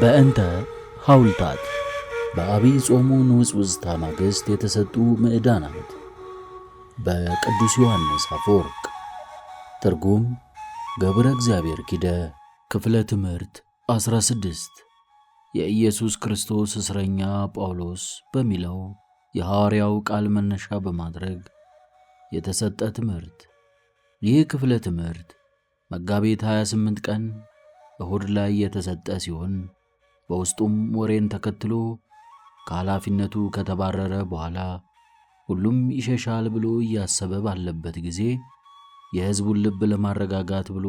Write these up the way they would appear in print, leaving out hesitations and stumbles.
በእንተ ሐውልታት በአብይ ጾሙ ንውጽውጽታ ማግስት የተሰጡ ምዕዳናት በቅዱስ ዮሐንስ አፈወርቅ። ትርጉም ገብረ እግዚአብሔር ኪደ። ክፍለ ትምህርት 16 የኢየሱስ ክርስቶስ እስረኛ ጳውሎስ በሚለው የሐዋርያው ቃል መነሻ በማድረግ የተሰጠ ትምህርት። ይህ ክፍለ ትምህርት መጋቢት 28 ቀን እሁድ ላይ የተሰጠ ሲሆን በውስጡም ወሬን ተከትሎ ከኃላፊነቱ ከተባረረ በኋላ ሁሉም ይሸሻል ብሎ እያሰበ ባለበት ጊዜ የሕዝቡን ልብ ለማረጋጋት ብሎ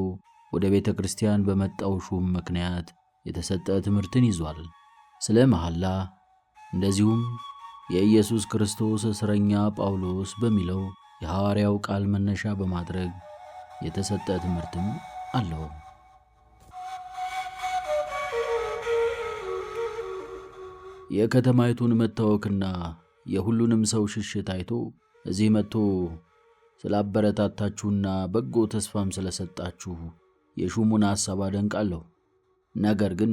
ወደ ቤተ ክርስቲያን በመጣው ሹም ምክንያት የተሰጠ ትምህርትን ይዟል። ስለ መሐላ እንደዚሁም የኢየሱስ ክርስቶስ እስረኛ ጳውሎስ በሚለው የሐዋርያው ቃል መነሻ በማድረግ የተሰጠ ትምህርትም አለው። የከተማይቱን መታወክና የሁሉንም ሰው ሽሽት አይቶ እዚህ መጥቶ ስላበረታታችሁና በጎ ተስፋም ስለሰጣችሁ የሹሙን ሐሳብ አደንቃለሁ። ነገር ግን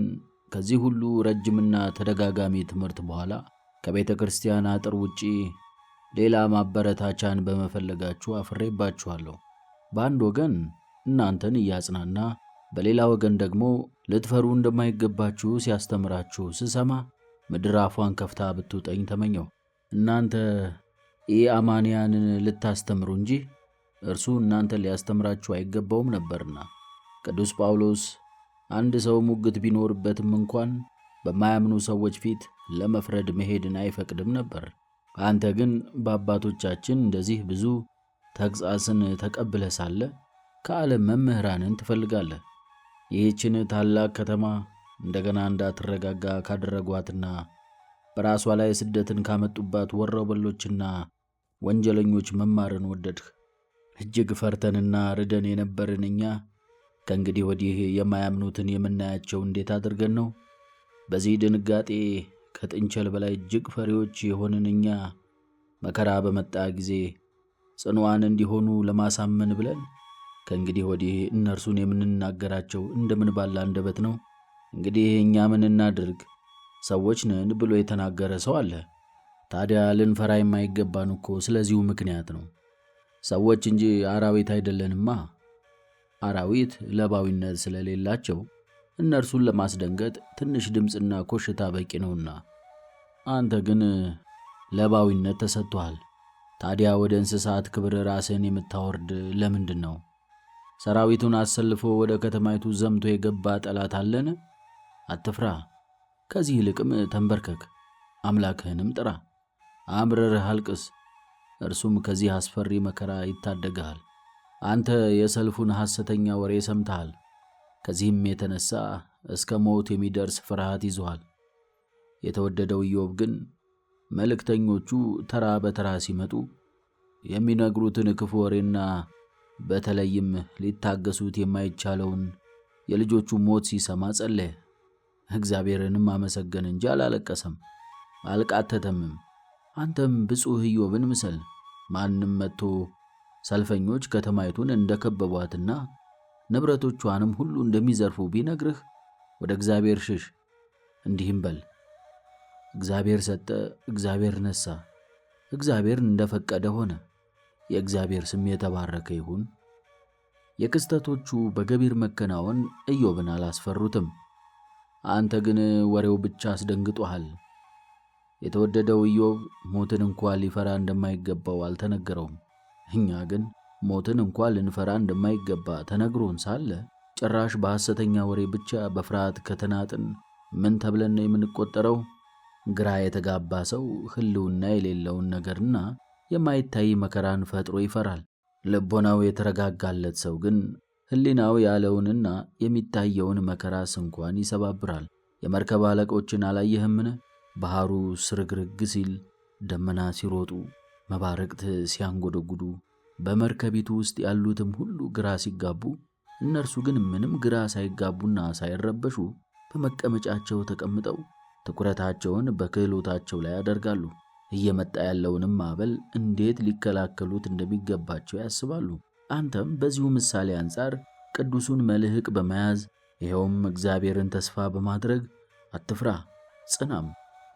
ከዚህ ሁሉ ረጅምና ተደጋጋሚ ትምህርት በኋላ ከቤተ ክርስቲያን አጥር ውጪ ሌላ ማበረታቻን በመፈለጋችሁ አፍሬባችኋለሁ። በአንድ ወገን እናንተን እያጽናና በሌላ ወገን ደግሞ ልትፈሩ እንደማይገባችሁ ሲያስተምራችሁ ስሰማ ምድር አፏን ከፍታ ብትውጠኝ ተመኘው። እናንተ ኢአማንያንን ልታስተምሩ እንጂ እርሱ እናንተን ሊያስተምራችሁ አይገባውም ነበርና። ቅዱስ ጳውሎስ አንድ ሰው ሙግት ቢኖርበትም እንኳን በማያምኑ ሰዎች ፊት ለመፍረድ መሄድን አይፈቅድም ነበር። አንተ ግን በአባቶቻችን እንደዚህ ብዙ ተግሣጽን ተቀብለህ ሳለ ከዓለም መምህራንን ትፈልጋለህ። ይህችን ታላቅ ከተማ እንደገና እንዳትረጋጋ ካደረጓትና በራሷ ላይ ስደትን ካመጡባት ወሮበሎችና ወንጀለኞች መማርን ወደድህ። እጅግ ፈርተንና ርደን የነበርን እኛ ከእንግዲህ ወዲህ የማያምኑትን የምናያቸው እንዴት አድርገን ነው? በዚህ ድንጋጤ ከጥንቸል በላይ እጅግ ፈሪዎች የሆንን እኛ መከራ በመጣ ጊዜ ጽኑዓን እንዲሆኑ ለማሳመን ብለን ከእንግዲህ ወዲህ እነርሱን የምንናገራቸው እንደምን ባለ አንደበት ነው? እንግዲህ እኛ ምን እናድርግ? ሰዎች ነን ብሎ የተናገረ ሰው አለ። ታዲያ ልንፈራ የማይገባን እኮ ስለዚሁ ምክንያት ነው። ሰዎች እንጂ አራዊት አይደለንማ። አራዊት ለባዊነት ስለሌላቸው እነርሱን ለማስደንገጥ ትንሽ ድምፅና ኮሽታ በቂ ነውና፣ አንተ ግን ለባዊነት ተሰጥቶሃል። ታዲያ ወደ እንስሳት ክብር ራስን የምታወርድ ለምንድን ነው? ሰራዊቱን አሰልፎ ወደ ከተማይቱ ዘምቶ የገባ ጠላት አለን? አትፍራ። ከዚህ ይልቅም ተንበርከክ፣ አምላክህንም ጥራ፣ አምርረህ አልቅስ። እርሱም ከዚህ አስፈሪ መከራ ይታደግሃል። አንተ የሰልፉን ሐሰተኛ ወሬ ሰምተሃል። ከዚህም የተነሳ እስከ ሞት የሚደርስ ፍርሃት ይዞሃል። የተወደደው ኢዮብ ግን መልእክተኞቹ ተራ በተራ ሲመጡ የሚነግሩትን ክፉ ወሬና በተለይም ሊታገሱት የማይቻለውን የልጆቹ ሞት ሲሰማ ጸለየ። እግዚአብሔርንም አመሰገን እንጂ አላለቀሰም፣ አልቃተተምም። አንተም ብፁዕ ኢዮብን ምሰል። ማንም መጥቶ ሰልፈኞች ከተማይቱን እንደከበቧትና ንብረቶቿንም ሁሉ እንደሚዘርፉ ቢነግርህ ወደ እግዚአብሔር ሽሽ። እንዲህም በል፣ እግዚአብሔር ሰጠ፣ እግዚአብሔር ነሳ፣ እግዚአብሔር እንደፈቀደ ሆነ። የእግዚአብሔር ስም የተባረከ ይሁን። የክስተቶቹ በገቢር መከናወን ኢዮብን አላስፈሩትም። አንተ ግን ወሬው ብቻ አስደንግጦሃል። የተወደደው ኢዮብ ሞትን እንኳን ሊፈራ እንደማይገባው አልተነገረውም። እኛ ግን ሞትን እንኳን ልንፈራ እንደማይገባ ተነግሮን ሳለ ጭራሽ በሐሰተኛ ወሬ ብቻ በፍርሃት ከተናጥን ምን ተብለን ነው የምንቆጠረው? ግራ የተጋባ ሰው ሕልውና የሌለውን ነገርና የማይታይ መከራን ፈጥሮ ይፈራል። ልቦናው የተረጋጋለት ሰው ግን ሕሊናው ያለውንና የሚታየውን መከራስ እንኳን ይሰባብራል። የመርከብ አለቆችን አላየህምን? ባህሩ ስርግርግ ሲል፣ ደመና ሲሮጡ፣ መባረቅት ሲያንጎደጉዱ፣ በመርከቢቱ ውስጥ ያሉትም ሁሉ ግራ ሲጋቡ፣ እነርሱ ግን ምንም ግራ ሳይጋቡና ሳይረበሹ በመቀመጫቸው ተቀምጠው ትኩረታቸውን በክህሎታቸው ላይ ያደርጋሉ። እየመጣ ያለውንም ማዕበል እንዴት ሊከላከሉት እንደሚገባቸው ያስባሉ። አንተም በዚሁ ምሳሌ አንጻር ቅዱሱን መልህቅ በመያዝ ይኸውም እግዚአብሔርን ተስፋ በማድረግ አትፍራ፣ ጽናም።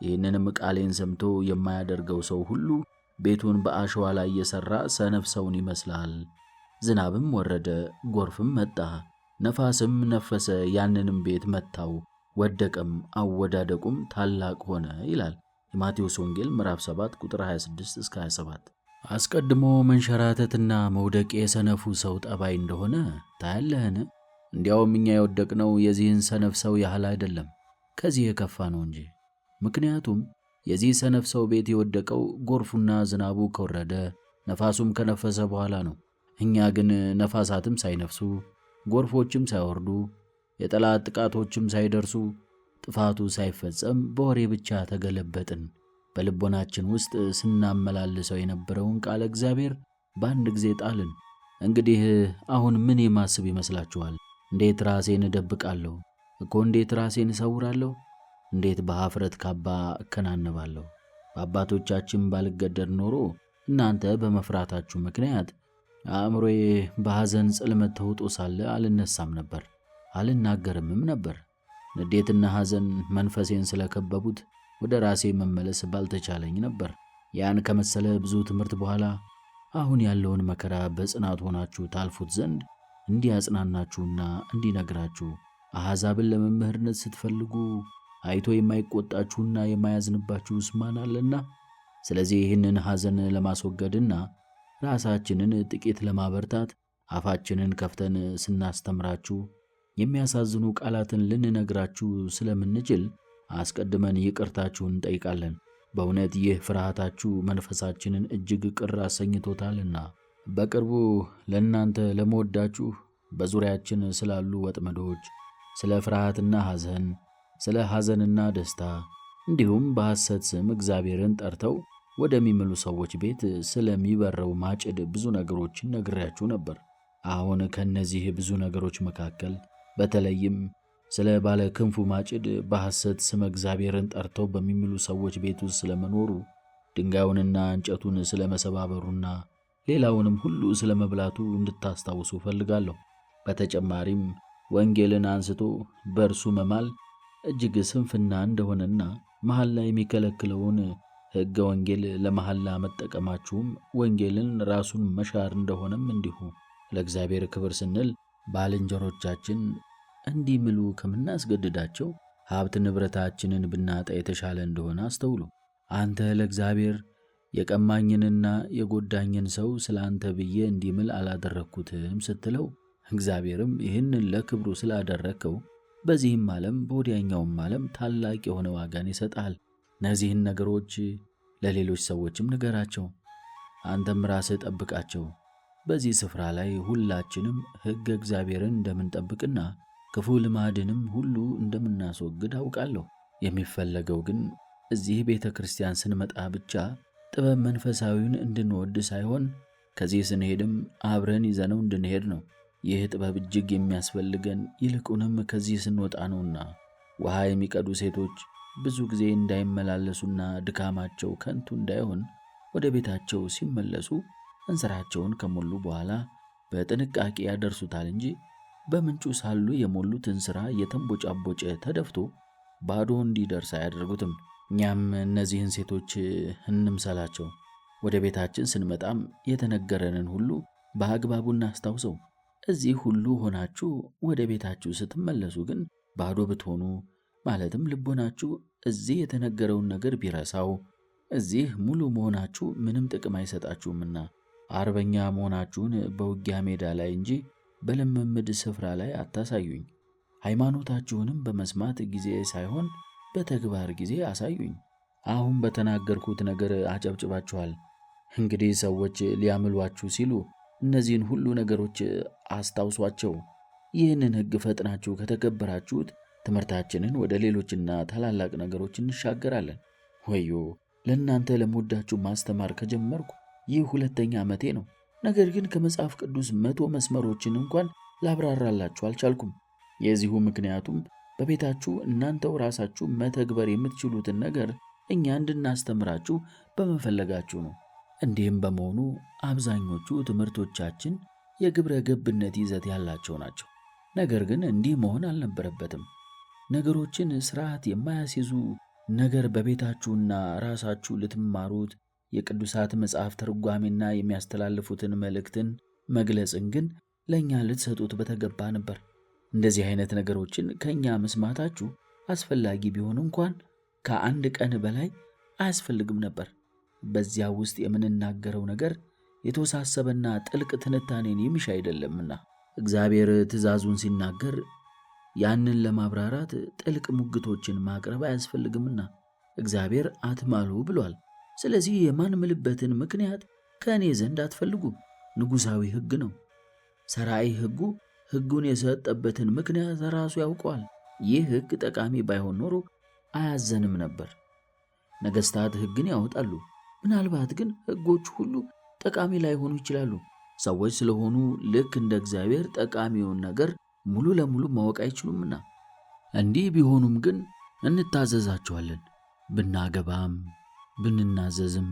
ይህንንም ቃሌን ሰምቶ የማያደርገው ሰው ሁሉ ቤቱን በአሸዋ ላይ የሠራ ሰነፍ ሰውን ይመስላል። ዝናብም ወረደ፣ ጎርፍም መጣ፣ ነፋስም ነፈሰ፣ ያንንም ቤት መታው፣ ወደቀም፣ አወዳደቁም ታላቅ ሆነ ይላል የማቴዎስ ወንጌል ምዕራፍ 7 ቁጥር 26 እስከ 27። አስቀድሞ መንሸራተትና መውደቅ የሰነፉ ሰው ጠባይ እንደሆነ ታያለህን? እንዲያውም እኛ የወደቅነው የዚህን ሰነፍ ሰው ያህል አይደለም፣ ከዚህ የከፋ ነው እንጂ። ምክንያቱም የዚህ ሰነፍ ሰው ቤት የወደቀው ጎርፉና ዝናቡ ከወረደ ነፋሱም ከነፈሰ በኋላ ነው። እኛ ግን ነፋሳትም ሳይነፍሱ ጎርፎችም ሳይወርዱ የጠላት ጥቃቶችም ሳይደርሱ ጥፋቱ ሳይፈጸም በወሬ ብቻ ተገለበጥን። በልቦናችን ውስጥ ስናመላልሰው የነበረውን ቃለ እግዚአብሔር በአንድ ጊዜ ጣልን። እንግዲህ አሁን ምን የማስብ ይመስላችኋል? እንዴት ራሴን እደብቃለሁ? እንዴት ራሴን እሰውራለሁ? እንዴት በኀፍረት ካባ እከናነባለሁ? በአባቶቻችን ባልገደድ ኖሮ እናንተ በመፍራታችሁ ምክንያት አእምሮዬ በሐዘን ጽልመት ተውጦ ሳለ አልነሳም ነበር፣ አልናገርምም ነበር። ንዴትና ሐዘን መንፈሴን ስለከበቡት ወደ ራሴ መመለስ ባልተቻለኝ ነበር። ያን ከመሰለ ብዙ ትምህርት በኋላ አሁን ያለውን መከራ በጽናት ሆናችሁ ታልፉት ዘንድ እንዲያጽናናችሁና እንዲነግራችሁ አሕዛብን ለመምህርነት ስትፈልጉ አይቶ የማይቆጣችሁና የማያዝንባችሁስ ማን አለና? ስለዚህ ይህንን ሐዘን ለማስወገድና ራሳችንን ጥቂት ለማበርታት አፋችንን ከፍተን ስናስተምራችሁ የሚያሳዝኑ ቃላትን ልንነግራችሁ ስለምንችል አስቀድመን ይቅርታችሁን እንጠይቃለን። በእውነት ይህ ፍርሃታችሁ መንፈሳችንን እጅግ ቅር አሰኝቶታልና። በቅርቡ ለእናንተ ለመወዳችሁ በዙሪያችን ስላሉ ወጥመዶች፣ ስለ ፍርሃትና ሐዘን፣ ስለ ሐዘንና ደስታ እንዲሁም በሐሰት ስም እግዚአብሔርን ጠርተው ወደሚምሉ ሰዎች ቤት ስለሚበረው ማጭድ ብዙ ነገሮችን ነግሬያችሁ ነበር። አሁን ከእነዚህ ብዙ ነገሮች መካከል በተለይም ስለ ባለ ክንፉ ማጭድ በሐሰት ስም እግዚአብሔርን ጠርተው በሚምሉ ሰዎች ቤት ውስጥ ስለመኖሩ፣ ድንጋዩንና እንጨቱን ስለ መሰባበሩና ሌላውንም ሁሉ ስለ መብላቱ እንድታስታውሱ እፈልጋለሁ። በተጨማሪም ወንጌልን አንስቶ በእርሱ መማል እጅግ ስንፍና እንደሆነና መሐላ የሚከለክለውን ሕገ ወንጌል ለመሐላ መጠቀማችሁም ወንጌልን ራሱን መሻር እንደሆነም እንዲሁ ለእግዚአብሔር ክብር ስንል ባልንጀሮቻችን እንዲምሉ ከምናስገድዳቸው ሀብት ንብረታችንን ብናጣ የተሻለ እንደሆነ አስተውሉ። አንተ ለእግዚአብሔር የቀማኝንና የጎዳኝን ሰው ስለ አንተ ብዬ እንዲምል አላደረግኩትም ስትለው፣ እግዚአብሔርም ይህንን ለክብሩ ስላደረግከው በዚህም ዓለም በወዲያኛውም ዓለም ታላቅ የሆነ ዋጋን ይሰጣል። እነዚህን ነገሮች ለሌሎች ሰዎችም ንገራቸው፣ አንተም ራስህ ጠብቃቸው። በዚህ ስፍራ ላይ ሁላችንም ሕግ እግዚአብሔርን እንደምንጠብቅና ክፉ ልማድንም ሁሉ እንደምናስወግድ አውቃለሁ። የሚፈለገው ግን እዚህ ቤተ ክርስቲያን ስንመጣ ብቻ ጥበብ መንፈሳዊውን እንድንወድ ሳይሆን ከዚህ ስንሄድም አብረን ይዘነው እንድንሄድ ነው። ይህ ጥበብ እጅግ የሚያስፈልገን ይልቁንም ከዚህ ስንወጣ ነውና። ውሃ የሚቀዱ ሴቶች ብዙ ጊዜ እንዳይመላለሱና ድካማቸው ከንቱ እንዳይሆን ወደ ቤታቸው ሲመለሱ እንስራቸውን ከሞሉ በኋላ በጥንቃቄ ያደርሱታል እንጂ በምንጩ ሳሉ የሞሉት እንስራ የተንቦጫቦጨ ተደፍቶ ባዶ እንዲደርስ አያደርጉትም። እኛም እነዚህን ሴቶች እንምሰላቸው። ወደ ቤታችን ስንመጣም የተነገረንን ሁሉ በአግባቡ እናስታውሰው። እዚህ ሁሉ ሆናችሁ ወደ ቤታችሁ ስትመለሱ ግን ባዶ ብትሆኑ፣ ማለትም ልቦናችሁ እዚህ የተነገረውን ነገር ቢረሳው፣ እዚህ ሙሉ መሆናችሁ ምንም ጥቅም አይሰጣችሁምና አርበኛ መሆናችሁን በውጊያ ሜዳ ላይ እንጂ በልምምድ ስፍራ ላይ አታሳዩኝ። ሃይማኖታችሁንም በመስማት ጊዜ ሳይሆን በተግባር ጊዜ አሳዩኝ። አሁን በተናገርኩት ነገር አጨብጭባችኋል። እንግዲህ ሰዎች ሊያምሏችሁ ሲሉ እነዚህን ሁሉ ነገሮች አስታውሷቸው። ይህንን ሕግ ፈጥናችሁ ከተገበራችሁት ትምህርታችንን ወደ ሌሎችና ታላላቅ ነገሮች እንሻገራለን። ወዮ ለእናንተ ለምወዳችሁ ማስተማር ከጀመርኩ ይህ 2ኛ ዓመቴ ነው። ነገር ግን ከመጽሐፍ ቅዱስ 100 መስመሮችን እንኳን ላብራራላችሁ አልቻልኩም። የዚሁ ምክንያቱም በቤታችሁ እናንተው ራሳችሁ መተግበር የምትችሉትን ነገር እኛ እንድናስተምራችሁ በመፈለጋችሁ ነው። እንዲህም በመሆኑ አብዛኞቹ ትምህርቶቻችን የግብረ ገብነት ይዘት ያላቸው ናቸው። ነገር ግን እንዲህ መሆን አልነበረበትም። ነገሮችን ስርዓት የማያስይዙ ነገር በቤታችሁና ራሳችሁ ልትማሩት የቅዱሳት መጽሐፍ ትርጓሜና የሚያስተላልፉትን መልእክትን መግለጽን ግን ለእኛ ልትሰጡት በተገባ ነበር። እንደዚህ አይነት ነገሮችን ከእኛ መስማታችሁ አስፈላጊ ቢሆን እንኳን ከአንድ ቀን በላይ አያስፈልግም ነበር። በዚያ ውስጥ የምንናገረው ነገር የተወሳሰበና ጥልቅ ትንታኔን የሚሻ አይደለምና እግዚአብሔር ትእዛዙን ሲናገር ያንን ለማብራራት ጥልቅ ሙግቶችን ማቅረብ አያስፈልግምና እግዚአብሔር አትማሉ ብሏል። ስለዚህ የማንምልበትን ምክንያት ከእኔ ዘንድ አትፈልጉ። ንጉሣዊ ሕግ ነው። ሰራይ ሕጉ ሕጉን የሰጠበትን ምክንያት ራሱ ያውቀዋል። ይህ ሕግ ጠቃሚ ባይሆን ኖሮ አያዘንም ነበር። ነገሥታት ሕግን ያወጣሉ። ምናልባት ግን ሕጎች ሁሉ ጠቃሚ ላይሆኑ ይችላሉ። ሰዎች ስለሆኑ ልክ እንደ እግዚአብሔር ጠቃሚውን ነገር ሙሉ ለሙሉ ማወቅ አይችሉምና። እንዲህ ቢሆኑም ግን እንታዘዛቸዋለን። ብናገባም ብንናዘዝም፣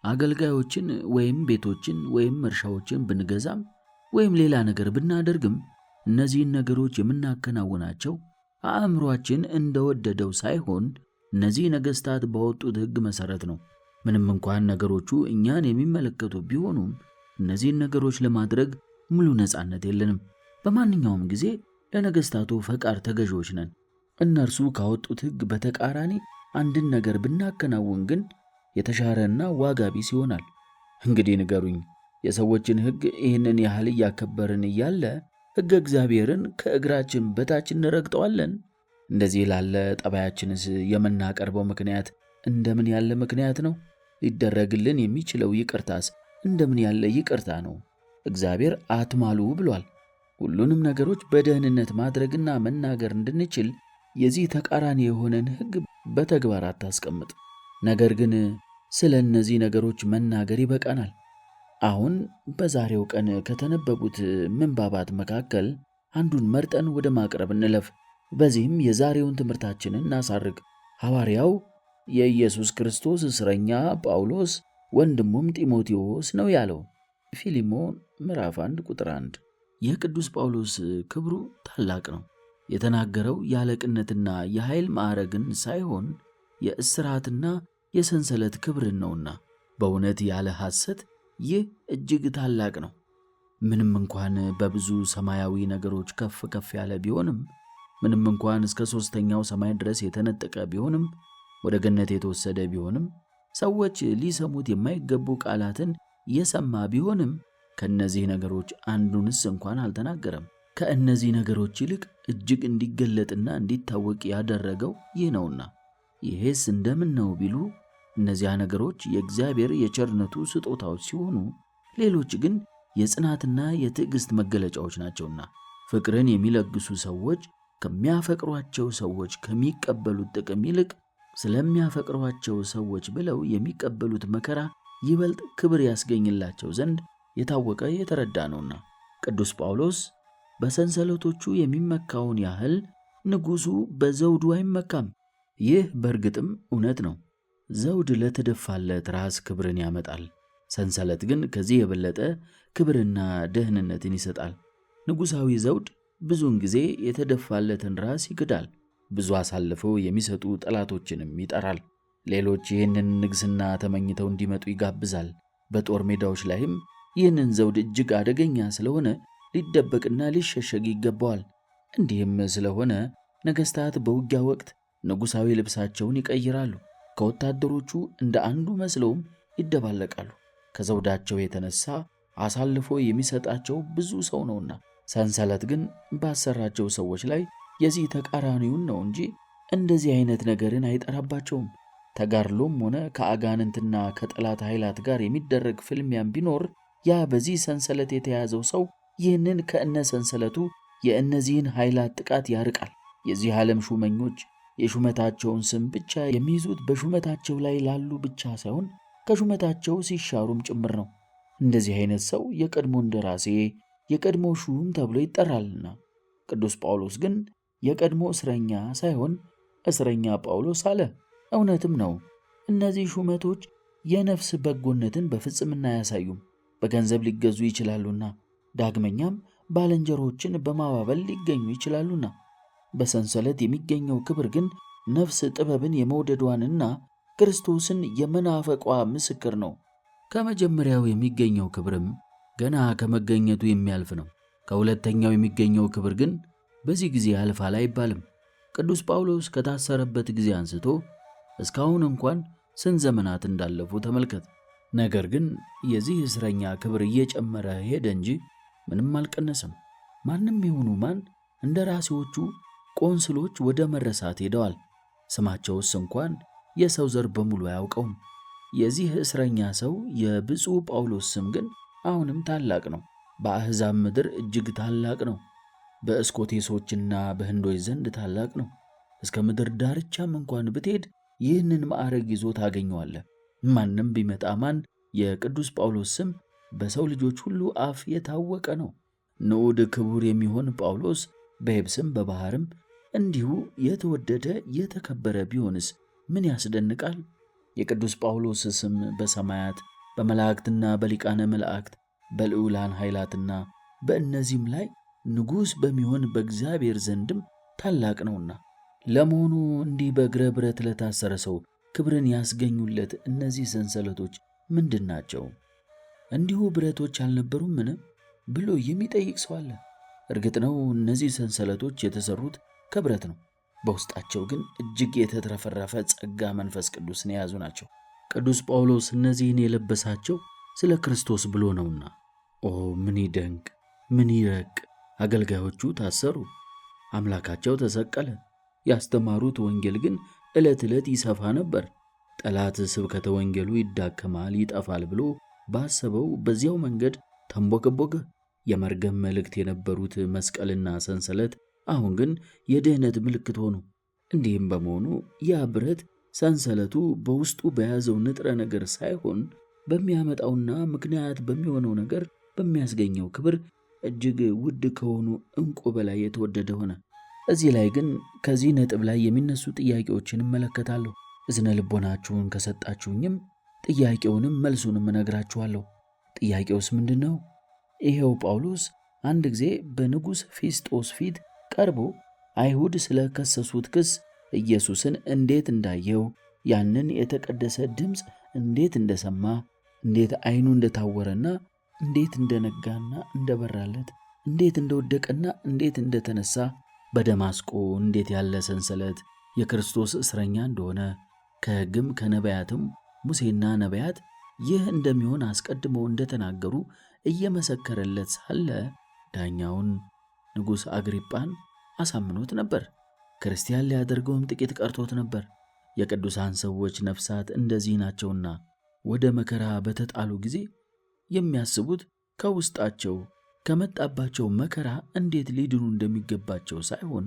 አገልጋዮችን ወይም ቤቶችን ወይም እርሻዎችን ብንገዛም ወይም ሌላ ነገር ብናደርግም እነዚህን ነገሮች የምናከናውናቸው አእምሯችን እንደወደደው ሳይሆን እነዚህ ነገሥታት ባወጡት ሕግ መሠረት ነው። ምንም እንኳን ነገሮቹ እኛን የሚመለከቱ ቢሆኑም እነዚህን ነገሮች ለማድረግ ሙሉ ነፃነት የለንም። በማንኛውም ጊዜ ለነገሥታቱ ፈቃድ ተገዢዎች ነን። እነርሱ ካወጡት ሕግ በተቃራኒ አንድን ነገር ብናከናውን ግን የተሻረና ዋጋ ቢስ ይሆናል። እንግዲህ ንገሩኝ፣ የሰዎችን ሕግ ይህንን ያህል እያከበርን እያለ ሕገ እግዚአብሔርን ከእግራችን በታች እንረግጠዋለን? እንደዚህ ላለ ጠባያችንስ የምናቀርበው ምክንያት እንደምን ያለ ምክንያት ነው? ሊደረግልን የሚችለው ይቅርታስ እንደምን ያለ ይቅርታ ነው? እግዚአብሔር አትማሉ ብሏል። ሁሉንም ነገሮች በደህንነት ማድረግና መናገር እንድንችል የዚህ ተቃራኒ የሆነን ሕግ በተግባር አታስቀምጥ። ነገር ግን ስለ እነዚህ ነገሮች መናገር ይበቃናል። አሁን በዛሬው ቀን ከተነበቡት ምንባባት መካከል አንዱን መርጠን ወደ ማቅረብ እንለፍ። በዚህም የዛሬውን ትምህርታችንን እናሳርግ። ሐዋርያው የኢየሱስ ክርስቶስ እስረኛ ጳውሎስ ወንድሙም ጢሞቴዎስ ነው ያለው። ፊልሞን ምዕራፍ 1 ቁጥር 1። የቅዱስ ጳውሎስ ክብሩ ታላቅ ነው። የተናገረው የአለቅነትና የኃይል ማዕረግን ሳይሆን የእስራትና የሰንሰለት ክብርን ነውና በእውነት ያለ ሐሰት ይህ እጅግ ታላቅ ነው። ምንም እንኳን በብዙ ሰማያዊ ነገሮች ከፍ ከፍ ያለ ቢሆንም፣ ምንም እንኳን እስከ ሦስተኛው ሰማይ ድረስ የተነጠቀ ቢሆንም፣ ወደ ገነት የተወሰደ ቢሆንም፣ ሰዎች ሊሰሙት የማይገቡ ቃላትን የሰማ ቢሆንም ከእነዚህ ነገሮች አንዱንስ እንኳን አልተናገረም። ከእነዚህ ነገሮች ይልቅ እጅግ እንዲገለጥና እንዲታወቅ ያደረገው ይህ ነውና። ይሄስ እንደምን ነው ቢሉ እነዚያ ነገሮች የእግዚአብሔር የቸርነቱ ስጦታዎች ሲሆኑ፣ ሌሎች ግን የጽናትና የትዕግሥት መገለጫዎች ናቸውና። ፍቅርን የሚለግሱ ሰዎች ከሚያፈቅሯቸው ሰዎች ከሚቀበሉት ጥቅም ይልቅ ስለሚያፈቅሯቸው ሰዎች ብለው የሚቀበሉት መከራ ይበልጥ ክብር ያስገኝላቸው ዘንድ የታወቀ የተረዳ ነውና። ቅዱስ ጳውሎስ በሰንሰለቶቹ የሚመካውን ያህል ንጉሡ በዘውዱ አይመካም። ይህ በእርግጥም እውነት ነው። ዘውድ ለተደፋለት ራስ ክብርን ያመጣል። ሰንሰለት ግን ከዚህ የበለጠ ክብርና ደህንነትን ይሰጣል። ንጉሣዊ ዘውድ ብዙውን ጊዜ የተደፋለትን ራስ ይክዳል። ብዙ አሳልፈው የሚሰጡ ጠላቶችንም ይጠራል። ሌሎች ይህንን ንግሥና ተመኝተው እንዲመጡ ይጋብዛል። በጦር ሜዳዎች ላይም ይህንን ዘውድ እጅግ አደገኛ ስለሆነ ሊደበቅና ሊሸሸግ ይገባዋል። እንዲህም ስለሆነ ነገሥታት በውጊያ ወቅት ንጉሣዊ ልብሳቸውን ይቀይራሉ። ከወታደሮቹ እንደ አንዱ መስለውም ይደባለቃሉ። ከዘውዳቸው የተነሳ አሳልፎ የሚሰጣቸው ብዙ ሰው ነውና። ሰንሰለት ግን ባሰራቸው ሰዎች ላይ የዚህ ተቃራኒውን ነው እንጂ እንደዚህ አይነት ነገርን አይጠራባቸውም። ተጋድሎም ሆነ ከአጋንንትና ከጠላት ኃይላት ጋር የሚደረግ ፍልሚያም ቢኖር ያ በዚህ ሰንሰለት የተያዘው ሰው ይህንን ከእነ ሰንሰለቱ የእነዚህን ኃይላት ጥቃት ያርቃል። የዚህ ዓለም ሹመኞች የሹመታቸውን ስም ብቻ የሚይዙት በሹመታቸው ላይ ላሉ ብቻ ሳይሆን ከሹመታቸው ሲሻሩም ጭምር ነው። እንደዚህ አይነት ሰው የቀድሞ እንደራሴ፣ የቀድሞ ሹም ተብሎ ይጠራልና። ቅዱስ ጳውሎስ ግን የቀድሞ እስረኛ ሳይሆን እስረኛ ጳውሎስ አለ። እውነትም ነው። እነዚህ ሹመቶች የነፍስ በጎነትን በፍጽምና አያሳዩም፣ በገንዘብ ሊገዙ ይችላሉና። ዳግመኛም ባልንጀሮችን በማባበል ሊገኙ ይችላሉና። በሰንሰለት የሚገኘው ክብር ግን ነፍስ ጥበብን የመውደዷንና ክርስቶስን የመናፈቋ ምስክር ነው። ከመጀመሪያው የሚገኘው ክብርም ገና ከመገኘቱ የሚያልፍ ነው። ከሁለተኛው የሚገኘው ክብር ግን በዚህ ጊዜ ያልፋል አይባልም። ቅዱስ ጳውሎስ ከታሰረበት ጊዜ አንስቶ እስካሁን እንኳን ስንት ዘመናት እንዳለፉ ተመልከት። ነገር ግን የዚህ እስረኛ ክብር እየጨመረ ሄደ እንጂ ምንም አልቀነሰም። ማንም ይሁኑ ማን እንደራሴዎቹ ቆንስሎች ወደ መረሳት ሄደዋል። ስማቸውስ እንኳን የሰው ዘር በሙሉ አያውቀውም። የዚህ እስረኛ ሰው የብፁዕ ጳውሎስ ስም ግን አሁንም ታላቅ ነው። በአሕዛብ ምድር እጅግ ታላቅ ነው። በእስኮቴሶችና በህንዶች ዘንድ ታላቅ ነው። እስከ ምድር ዳርቻም እንኳን ብትሄድ ይህንን ማዕረግ ይዞ ታገኘዋለህ። ማንም ቢመጣ ማን የቅዱስ ጳውሎስ ስም በሰው ልጆች ሁሉ አፍ የታወቀ ነው። ንዑድ ክቡር የሚሆን ጳውሎስ በየብስም በባህርም እንዲሁ የተወደደ የተከበረ ቢሆንስ ምን ያስደንቃል? የቅዱስ ጳውሎስ ስም በሰማያት በመላእክትና በሊቃነ መላእክት በልዑላን ኃይላትና በእነዚህም ላይ ንጉሥ በሚሆን በእግዚአብሔር ዘንድም ታላቅ ነውና። ለመሆኑ እንዲህ በእግረ ብረት ለታሰረ ሰው ክብርን ያስገኙለት እነዚህ ሰንሰለቶች ምንድን ናቸው? እንዲሁ ብረቶች አልነበሩምን ብሎ የሚጠይቅ ሰው አለ። እርግጥ ነው እነዚህ ሰንሰለቶች የተሰሩት ከብረት ነው። በውስጣቸው ግን እጅግ የተትረፈረፈ ጸጋ መንፈስ ቅዱስን የያዙ ናቸው። ቅዱስ ጳውሎስ እነዚህን የለበሳቸው ስለ ክርስቶስ ብሎ ነውና። ኦ ምን ይደንቅ፣ ምን ይረቅ! አገልጋዮቹ ታሰሩ፣ አምላካቸው ተሰቀለ። ያስተማሩት ወንጌል ግን ዕለት ዕለት ይሰፋ ነበር። ጠላት ስብከተ ወንጌሉ ይዳከማል፣ ይጠፋል ብሎ ባሰበው በዚያው መንገድ ተንቦገቦገ። የመርገም መልእክት የነበሩት መስቀልና ሰንሰለት አሁን ግን የድኅነት ምልክት ሆኑ። እንዲህም በመሆኑ ያ ብረት ሰንሰለቱ በውስጡ በያዘው ንጥረ ነገር ሳይሆን በሚያመጣውና ምክንያት በሚሆነው ነገር በሚያስገኘው ክብር እጅግ ውድ ከሆኑ ዕንቁ በላይ የተወደደ ሆነ። እዚህ ላይ ግን ከዚህ ነጥብ ላይ የሚነሱ ጥያቄዎችን እመለከታለሁ። እዝነ ልቦናችሁን ከሰጣችሁኝም ጥያቄውንም መልሱንም እነግራችኋለሁ። ጥያቄውስ ምንድን ነው? ይሄው ጳውሎስ አንድ ጊዜ በንጉሥ ፊስጦስ ፊት ቀርቦ አይሁድ ስለ ከሰሱት ክስ ኢየሱስን እንዴት እንዳየው፣ ያንን የተቀደሰ ድምፅ እንዴት እንደሰማ፣ እንዴት ዓይኑ እንደታወረና እንዴት እንደነጋና እንደበራለት፣ እንዴት እንደወደቀና እንዴት እንደተነሳ፣ በደማስቆ እንዴት ያለ ሰንሰለት የክርስቶስ እስረኛ እንደሆነ ከሕግም ከነቢያትም ሙሴና ነቢያት ይህ እንደሚሆን አስቀድመው እንደተናገሩ እየመሰከረለት ሳለ ዳኛውን ንጉሥ አግሪጳን አሳምኖት ነበር። ክርስቲያን ሊያደርገውም ጥቂት ቀርቶት ነበር። የቅዱሳን ሰዎች ነፍሳት እንደዚህ ናቸውና ወደ መከራ በተጣሉ ጊዜ የሚያስቡት ከውስጣቸው ከመጣባቸው መከራ እንዴት ሊድኑ እንደሚገባቸው ሳይሆን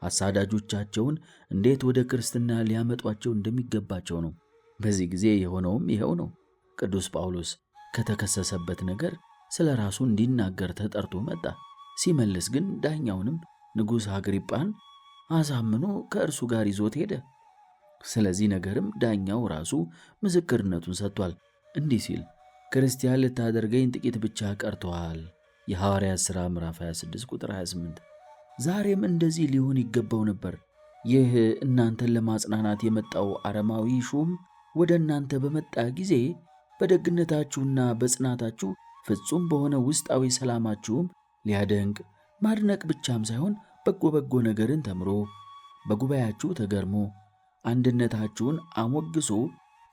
አሳዳጆቻቸውን እንዴት ወደ ክርስትና ሊያመጧቸው እንደሚገባቸው ነው። በዚህ ጊዜ የሆነውም ይኸው ነው። ቅዱስ ጳውሎስ ከተከሰሰበት ነገር ስለ ራሱ እንዲናገር ተጠርቶ መጣ። ሲመልስ ግን ዳኛውንም ንጉሥ አግሪጳን አሳምኖ ከእርሱ ጋር ይዞት ሄደ። ስለዚህ ነገርም ዳኛው ራሱ ምስክርነቱን ሰጥቷል እንዲህ ሲል፣ ክርስቲያን ልታደርገኝ ጥቂት ብቻ ቀርተዋል። የሐዋርያት ሥራ ምዕራፍ 26 ቁጥር 28። ዛሬም እንደዚህ ሊሆን ይገባው ነበር። ይህ እናንተን ለማጽናናት የመጣው አረማዊ ሹም ወደ እናንተ በመጣ ጊዜ በደግነታችሁና በጽናታችሁ ፍጹም በሆነ ውስጣዊ ሰላማችሁም ሊያደንቅ ማድነቅ ብቻም ሳይሆን በጎ ነገርን ተምሮ በጉባኤያችሁ ተገርሞ አንድነታችሁን አሞግሶ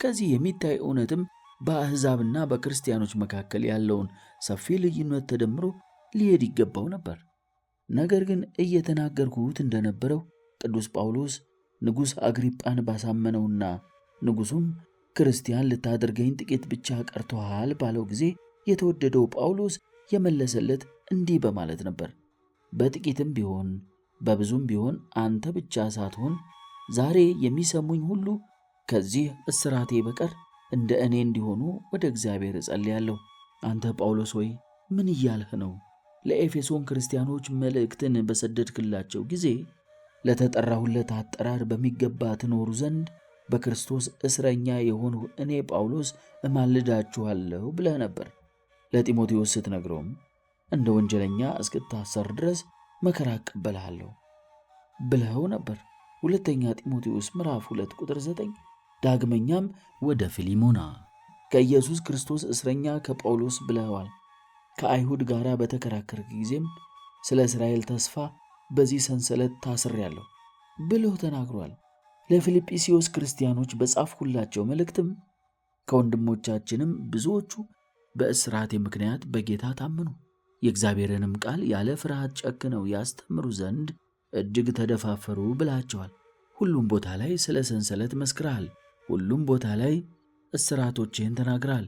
ከዚህ የሚታይ እውነትም በአሕዛብና በክርስቲያኖች መካከል ያለውን ሰፊ ልዩነት ተደምሮ ሊሄድ ይገባው ነበር። ነገር ግን እየተናገርኩት እንደነበረው ቅዱስ ጳውሎስ ንጉሥ አግሪጳን ባሳመነውና ንጉሡም ክርስቲያን ልታደርገኝ ጥቂት ብቻ ቀርቶሃል ባለው ጊዜ የተወደደው ጳውሎስ የመለሰለት እንዲህ በማለት ነበር። በጥቂትም ቢሆን በብዙም ቢሆን አንተ ብቻ ሳትሆን ዛሬ የሚሰሙኝ ሁሉ ከዚህ እስራቴ በቀር እንደ እኔ እንዲሆኑ ወደ እግዚአብሔር እጸልያለሁ። አንተ ጳውሎስ ሆይ ምን እያልህ ነው? ለኤፌሶን ክርስቲያኖች መልእክትን በሰደድክላቸው ጊዜ ለተጠራሁለት አጠራር በሚገባ ትኖሩ ዘንድ በክርስቶስ እስረኛ የሆንሁ እኔ ጳውሎስ እማልዳችኋለሁ ብለህ ነበር። ለጢሞቴዎስ ስትነግረውም እንደ ወንጀለኛ እስክታሰር ድረስ መከራ እቀበልሃለሁ። ብለው ነበር። ሁለተኛ ጢሞቴዎስ ምዕራፍ 2 ቁጥር 9። ዳግመኛም ወደ ፊሊሞና ከኢየሱስ ክርስቶስ እስረኛ ከጳውሎስ ብለዋል። ከአይሁድ ጋር በተከራከረ ጊዜም ስለ እስራኤል ተስፋ በዚህ ሰንሰለት ታስሬያለሁ ብሎ ተናግሯል። ለፊልጵስዩስ ክርስቲያኖች በጻፍኩላቸው መልእክትም ከወንድሞቻችንም ብዙዎቹ በእስራቴ ምክንያት በጌታ ታመኑ፣ የእግዚአብሔርንም ቃል ያለ ፍርሃት ጨክነው ያስተምሩ ዘንድ እጅግ ተደፋፈሩ ብላቸዋል። ሁሉም ቦታ ላይ ስለ ሰንሰለት መስክረሃል። ሁሉም ቦታ ላይ እስራቶችህን ተናግረሃል።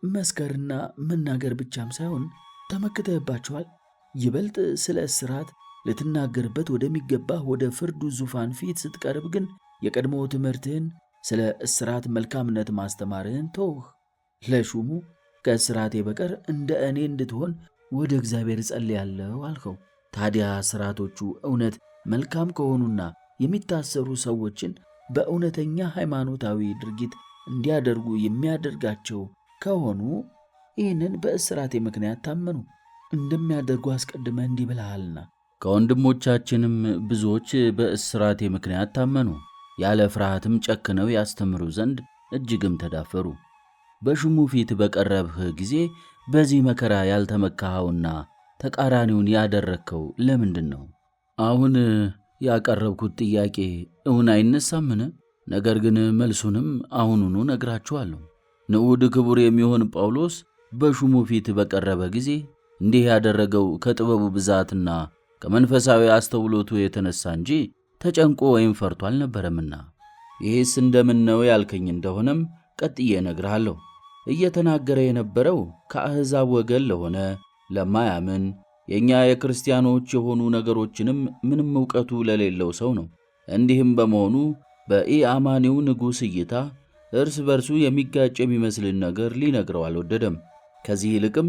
መስከርና መናገር ብቻም ሳይሆን ተመክተህባቸዋል። ይበልጥ ስለ እስራት ልትናገርበት ወደሚገባህ ወደ ፍርዱ ዙፋን ፊት ስትቀርብ ግን የቀድሞ ትምህርትህን ስለ እስራት መልካምነት ማስተማርህን ተውህ። ለሹሙ ከእስራቴ በቀር እንደ እኔ እንድትሆን ወደ እግዚአብሔር ጸልያለሁ አልከው። ታዲያ እስራቶቹ እውነት መልካም ከሆኑና የሚታሰሩ ሰዎችን በእውነተኛ ሃይማኖታዊ ድርጊት እንዲያደርጉ የሚያደርጋቸው ከሆኑ ይህንን በእስራቴ ምክንያት ታመኑ እንደሚያደርጉ አስቀድመህ እንዲህ ብለሃልና፣ ከወንድሞቻችንም ብዙዎች በእስራቴ ምክንያት ታመኑ፣ ያለ ፍርሃትም ጨክነው ያስተምሩ ዘንድ እጅግም ተዳፈሩ። በሹሙ ፊት በቀረብህ ጊዜ በዚህ መከራ ያልተመካኸውና ተቃራኒውን ያደረግከው ለምንድን ነው? አሁን ያቀረብኩት ጥያቄ እውን አይነሳምን? ነገር ግን መልሱንም አሁኑኑ ነግራችኋለሁ። ንዑድ ክቡር የሚሆን ጳውሎስ በሹሙ ፊት በቀረበ ጊዜ እንዲህ ያደረገው ከጥበቡ ብዛትና ከመንፈሳዊ አስተውሎቱ የተነሳ እንጂ ተጨንቆ ወይም ፈርቶ አልነበረምና። ይህስ እንደምን ነው ያልከኝ እንደሆነም ቀጥዬ እነግርሃለሁ። እየተናገረ የነበረው ከአሕዛብ ወገን ለሆነ ለማያምን የእኛ የክርስቲያኖች የሆኑ ነገሮችንም ምንም ዕውቀቱ ለሌለው ሰው ነው። እንዲህም በመሆኑ በኢአማኒው ንጉሥ እይታ እርስ በርሱ የሚጋጭ የሚመስልን ነገር ሊነግረው አልወደደም። ከዚህ ይልቅም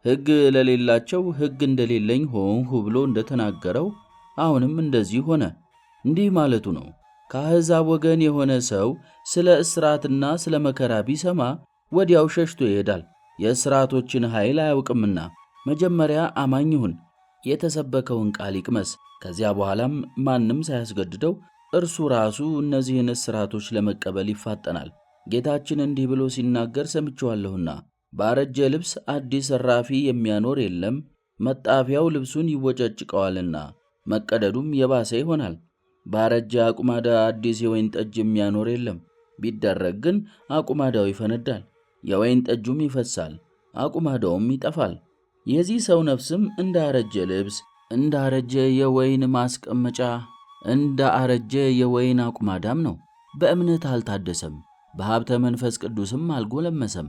ሕግ ለሌላቸው ሕግ እንደሌለኝ ሆንሁ ብሎ እንደተናገረው አሁንም እንደዚህ ሆነ። እንዲህ ማለቱ ነው፣ ከአሕዛብ ወገን የሆነ ሰው ስለ እስራትና ስለ መከራ ቢሰማ ወዲያው ሸሽቶ ይሄዳል፣ የእስራቶችን ኃይል አያውቅምና። መጀመሪያ አማኝ ይሁን፣ የተሰበከውን ቃል ይቅመስ። ከዚያ በኋላም ማንም ሳያስገድደው እርሱ ራሱ እነዚህን እስራቶች ለመቀበል ይፋጠናል። ጌታችን እንዲህ ብሎ ሲናገር ሰምቼዋለሁና፣ ባረጀ ልብስ አዲስ እራፊ የሚያኖር የለም፣ መጣፊያው ልብሱን ይወጨጭቀዋልና መቀደዱም የባሰ ይሆናል። ባረጀ አቁማዳ አዲስ የወይን ጠጅ የሚያኖር የለም፣ ቢደረግ ግን አቁማዳው ይፈነዳል፣ የወይን ጠጁም ይፈሳል፣ አቁማዳውም ይጠፋል። የዚህ ሰው ነፍስም እንዳረጀ ልብስ፣ እንዳረጀ የወይን ማስቀመጫ፣ እንዳረጀ የወይን አቁማዳም ነው። በእምነት አልታደሰም፣ በሀብተ መንፈስ ቅዱስም አልጎለመሰም።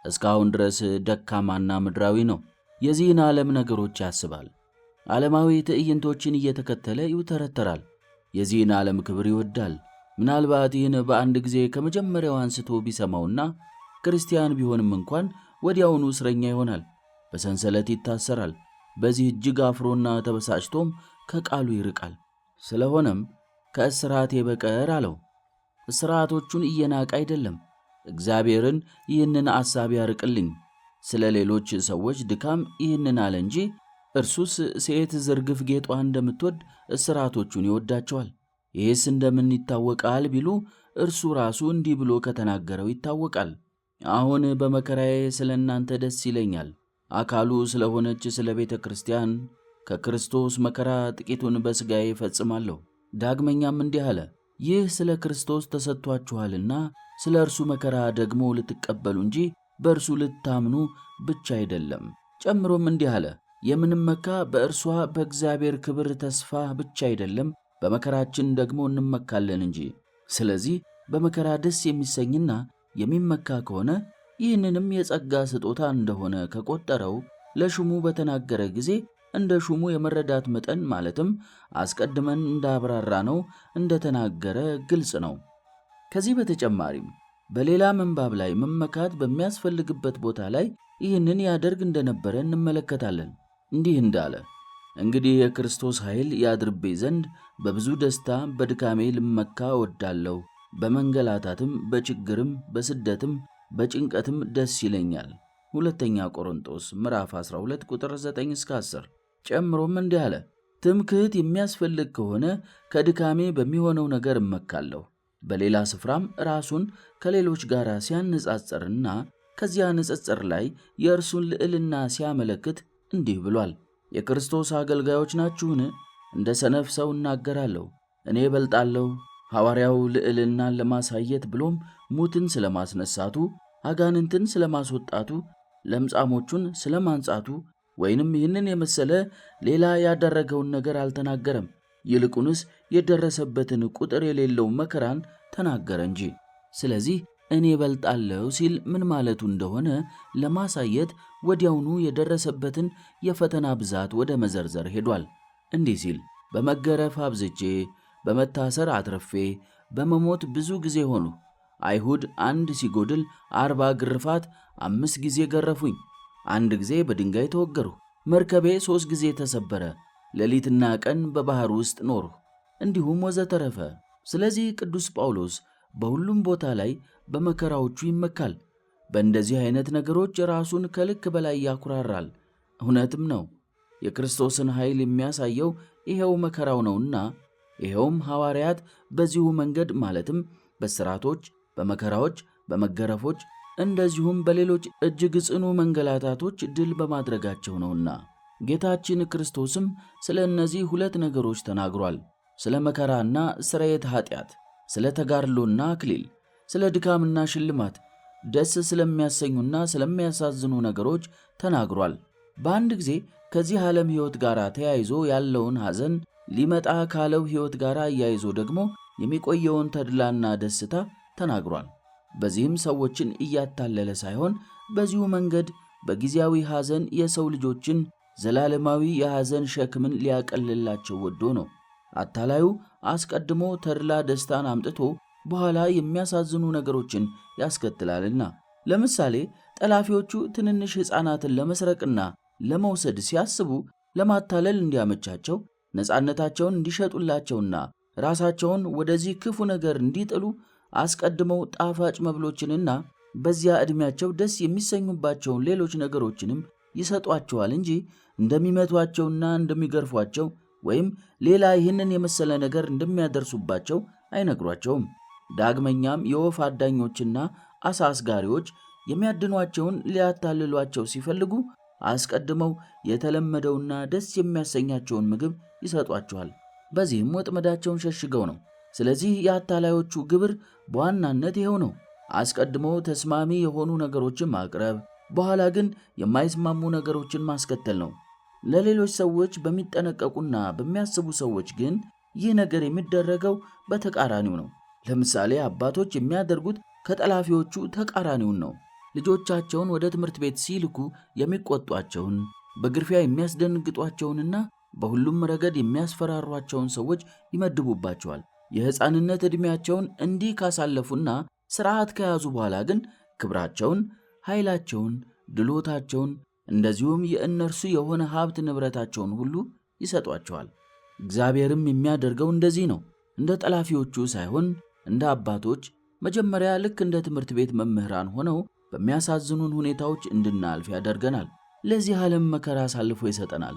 እስካሁን ድረስ ደካማና ምድራዊ ነው። የዚህን ዓለም ነገሮች ያስባል። ዓለማዊ ትዕይንቶችን እየተከተለ ይውተረተራል። የዚህን ዓለም ክብር ይወዳል። ምናልባት ይህን በአንድ ጊዜ ከመጀመሪያው አንስቶ ቢሰማውና ክርስቲያን ቢሆንም እንኳን ወዲያውኑ እስረኛ ይሆናል፣ በሰንሰለት ይታሰራል። በዚህ እጅግ አፍሮና ተበሳጭቶም ከቃሉ ይርቃል። ስለሆነም ከእስራቴ በቀር አለው። እስራቶቹን እየናቀ አይደለም፣ እግዚአብሔርን ይህንን አሳብ ያርቅልኝ፣ ስለ ሌሎች ሰዎች ድካም ይህንን አለ እንጂ እርሱስ ሴት ዝርግፍ ጌጧ እንደምትወድ እስራቶቹን ይወዳቸዋል። ይህስ እንደምን ይታወቃል ቢሉ እርሱ ራሱ እንዲህ ብሎ ከተናገረው ይታወቃል። አሁን በመከራዬ ስለ እናንተ ደስ ይለኛል። አካሉ ስለሆነች ስለ ቤተ ክርስቲያን ከክርስቶስ መከራ ጥቂቱን በሥጋዬ እፈጽማለሁ። ዳግመኛም እንዲህ አለ፣ ይህ ስለ ክርስቶስ ተሰጥቷችኋልና ስለ እርሱ መከራ ደግሞ ልትቀበሉ እንጂ በእርሱ ልታምኑ ብቻ አይደለም። ጨምሮም እንዲህ አለ፣ የምንመካ በእርሷ በእግዚአብሔር ክብር ተስፋ ብቻ አይደለም፣ በመከራችን ደግሞ እንመካለን እንጂ። ስለዚህ በመከራ ደስ የሚሰኝና የሚመካ ከሆነ ይህንንም የጸጋ ስጦታ እንደሆነ ከቆጠረው ለሹሙ በተናገረ ጊዜ እንደ ሹሙ የመረዳት መጠን ማለትም አስቀድመን እንዳብራራ ነው እንደተናገረ ግልጽ ነው። ከዚህ በተጨማሪም በሌላ ምንባብ ላይ መመካት በሚያስፈልግበት ቦታ ላይ ይህንን ያደርግ እንደነበረ እንመለከታለን። እንዲህ እንዳለ፣ እንግዲህ የክርስቶስ ኃይል ያድርብኝ ዘንድ በብዙ ደስታ በድካሜ ልመካ እወዳለሁ። በመንገላታትም፣ በችግርም፣ በስደትም፣ በጭንቀትም ደስ ይለኛል። ሁለተኛ ቆሮንቶስ ምዕራፍ 12 ቁጥር 9-10። ጨምሮም እንዲህ አለ፣ ትምክህት የሚያስፈልግ ከሆነ ከድካሜ በሚሆነው ነገር እመካለሁ። በሌላ ስፍራም ራሱን ከሌሎች ጋር ሲያነጻጽርና ከዚያ ንጽጽር ላይ የእርሱን ልዕልና ሲያመለክት እንዲህ ብሏል። የክርስቶስ አገልጋዮች ናችሁን? እንደ ሰነፍ ሰው እናገራለሁ። እኔ እበልጣለሁ። ሐዋርያው ልዕልናን ለማሳየት ብሎም ሙትን ስለማስነሳቱ፣ አጋንንትን ስለማስወጣቱ፣ ለምጻሞቹን ስለማንጻቱ ወይንም ይህንን የመሰለ ሌላ ያደረገውን ነገር አልተናገረም። ይልቁንስ የደረሰበትን ቁጥር የሌለው መከራን ተናገረ እንጂ። ስለዚህ እኔ እበልጣለሁ ሲል ምን ማለቱ እንደሆነ ለማሳየት ወዲያውኑ የደረሰበትን የፈተና ብዛት ወደ መዘርዘር ሄዷል። እንዲህ ሲል በመገረፍ አብዝቼ፣ በመታሰር አትረፌ፣ በመሞት ብዙ ጊዜ ሆኑ። አይሁድ አንድ ሲጎድል 40 ግርፋት 5 ጊዜ ገረፉኝ። አንድ ጊዜ በድንጋይ ተወገርሁ። መርከቤ 3 ጊዜ ተሰበረ። ሌሊትና ቀን በባህር ውስጥ ኖርሁ። እንዲሁም ወዘተረፈ። ስለዚህ ቅዱስ ጳውሎስ በሁሉም ቦታ ላይ በመከራዎቹ ይመካል። በእንደዚህ አይነት ነገሮች ራሱን ከልክ በላይ ያኩራራል። እውነትም ነው። የክርስቶስን ኃይል የሚያሳየው ይሄው መከራው ነውና፣ ይሄውም ሐዋርያት በዚሁ መንገድ ማለትም በስራቶች፣ በመከራዎች፣ በመገረፎች እንደዚሁም በሌሎች እጅግ ጽኑ መንገላታቶች ድል በማድረጋቸው ነውና። ጌታችን ክርስቶስም ስለ እነዚህ 2 ነገሮች ተናግሯል። ስለ መከራና ስርየተ ኃጢአት፣ ስለ ተጋድሎና አክሊል፣ ስለ ድካምና ሽልማት፣ ደስ ስለሚያሰኙና ስለሚያሳዝኑ ነገሮች ተናግሯል። በአንድ ጊዜ ከዚህ ዓለም ሕይወት ጋር ተያይዞ ያለውን ሐዘን፣ ሊመጣ ካለው ሕይወት ጋር አያይዞ ደግሞ የሚቆየውን ተድላና ደስታ ተናግሯል። በዚህም ሰዎችን እያታለለ ሳይሆን በዚሁ መንገድ በጊዜያዊ ሐዘን የሰው ልጆችን ዘላለማዊ የሐዘን ሸክምን ሊያቀልላቸው ወዶ ነው። አታላዩ አስቀድሞ ተድላ ደስታን አምጥቶ በኋላ የሚያሳዝኑ ነገሮችን ያስከትላልና። ለምሳሌ ጠላፊዎቹ ትንንሽ ሕፃናትን ለመስረቅና ለመውሰድ ሲያስቡ ለማታለል እንዲያመቻቸው ነፃነታቸውን እንዲሸጡላቸውና ራሳቸውን ወደዚህ ክፉ ነገር እንዲጥሉ አስቀድመው ጣፋጭ መብሎችንና በዚያ ዕድሜያቸው ደስ የሚሰኙባቸውን ሌሎች ነገሮችንም ይሰጧቸዋል እንጂ እንደሚመቷቸውና እንደሚገርፏቸው ወይም ሌላ ይህንን የመሰለ ነገር እንደሚያደርሱባቸው አይነግሯቸውም። ዳግመኛም የወፍ አዳኞችና አሳ አስጋሪዎች የሚያድኗቸውን ሊያታልሏቸው ሲፈልጉ አስቀድመው የተለመደውና ደስ የሚያሰኛቸውን ምግብ ይሰጧቸዋል። በዚህም ወጥመዳቸውን ሸሽገው ነው። ስለዚህ የአታላዮቹ ግብር በዋናነት ይኸው ነው። አስቀድሞ ተስማሚ የሆኑ ነገሮችን ማቅረብ፣ በኋላ ግን የማይስማሙ ነገሮችን ማስከተል ነው። ለሌሎች ሰዎች በሚጠነቀቁና በሚያስቡ ሰዎች ግን ይህ ነገር የሚደረገው በተቃራኒው ነው። ለምሳሌ አባቶች የሚያደርጉት ከጠላፊዎቹ ተቃራኒውን ነው። ልጆቻቸውን ወደ ትምህርት ቤት ሲልኩ የሚቆጧቸውን፣ በግርፊያ የሚያስደነግጧቸውንና በሁሉም ረገድ የሚያስፈራሯቸውን ሰዎች ይመድቡባቸዋል። የሕፃንነት ዕድሜያቸውን እንዲህ ካሳለፉና ሥርዓት ከያዙ በኋላ ግን ክብራቸውን፣ ኃይላቸውን፣ ድሎታቸውን እንደዚሁም የእነርሱ የሆነ ሀብት ንብረታቸውን ሁሉ ይሰጧቸዋል። እግዚአብሔርም የሚያደርገው እንደዚህ ነው። እንደ ጠላፊዎቹ ሳይሆን እንደ አባቶች መጀመሪያ ልክ እንደ ትምህርት ቤት መምህራን ሆነው በሚያሳዝኑን ሁኔታዎች እንድናልፍ ያደርገናል። ለዚህ ዓለም መከራ አሳልፎ ይሰጠናል።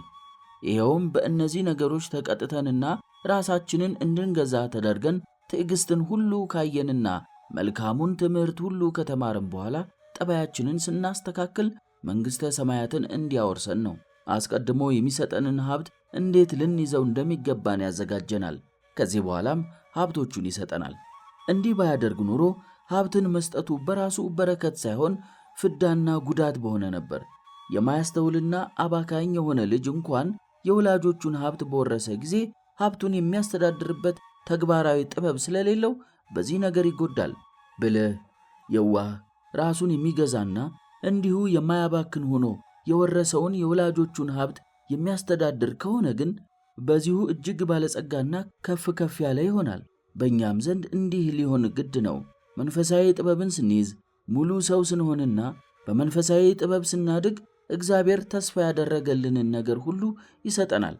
ይኸውም በእነዚህ ነገሮች ተቀጥተንና ራሳችንን እንድንገዛ ተደርገን ትዕግስትን ሁሉ ካየንና መልካሙን ትምህርት ሁሉ ከተማርን በኋላ ጠባያችንን ስናስተካክል መንግሥተ ሰማያትን እንዲያወርሰን ነው። አስቀድሞ የሚሰጠንን ሀብት እንዴት ልንይዘው እንደሚገባን ያዘጋጀናል። ከዚህ በኋላም ሀብቶቹን ይሰጠናል። እንዲህ ባያደርግ ኑሮ ሀብትን መስጠቱ በራሱ በረከት ሳይሆን ፍዳና ጉዳት በሆነ ነበር። የማያስተውልና አባካኝ የሆነ ልጅ እንኳን የወላጆቹን ሀብት በወረሰ ጊዜ ሀብቱን የሚያስተዳድርበት ተግባራዊ ጥበብ ስለሌለው በዚህ ነገር ይጎዳል። ብልህ፣ የዋህ፣ ራሱን የሚገዛና እንዲሁ የማያባክን ሆኖ የወረሰውን የወላጆቹን ሀብት የሚያስተዳድር ከሆነ ግን በዚሁ እጅግ ባለጸጋና ከፍ ከፍ ያለ ይሆናል። በእኛም ዘንድ እንዲህ ሊሆን ግድ ነው። መንፈሳዊ ጥበብን ስንይዝ፣ ሙሉ ሰው ስንሆንና በመንፈሳዊ ጥበብ ስናድግ እግዚአብሔር ተስፋ ያደረገልንን ነገር ሁሉ ይሰጠናል።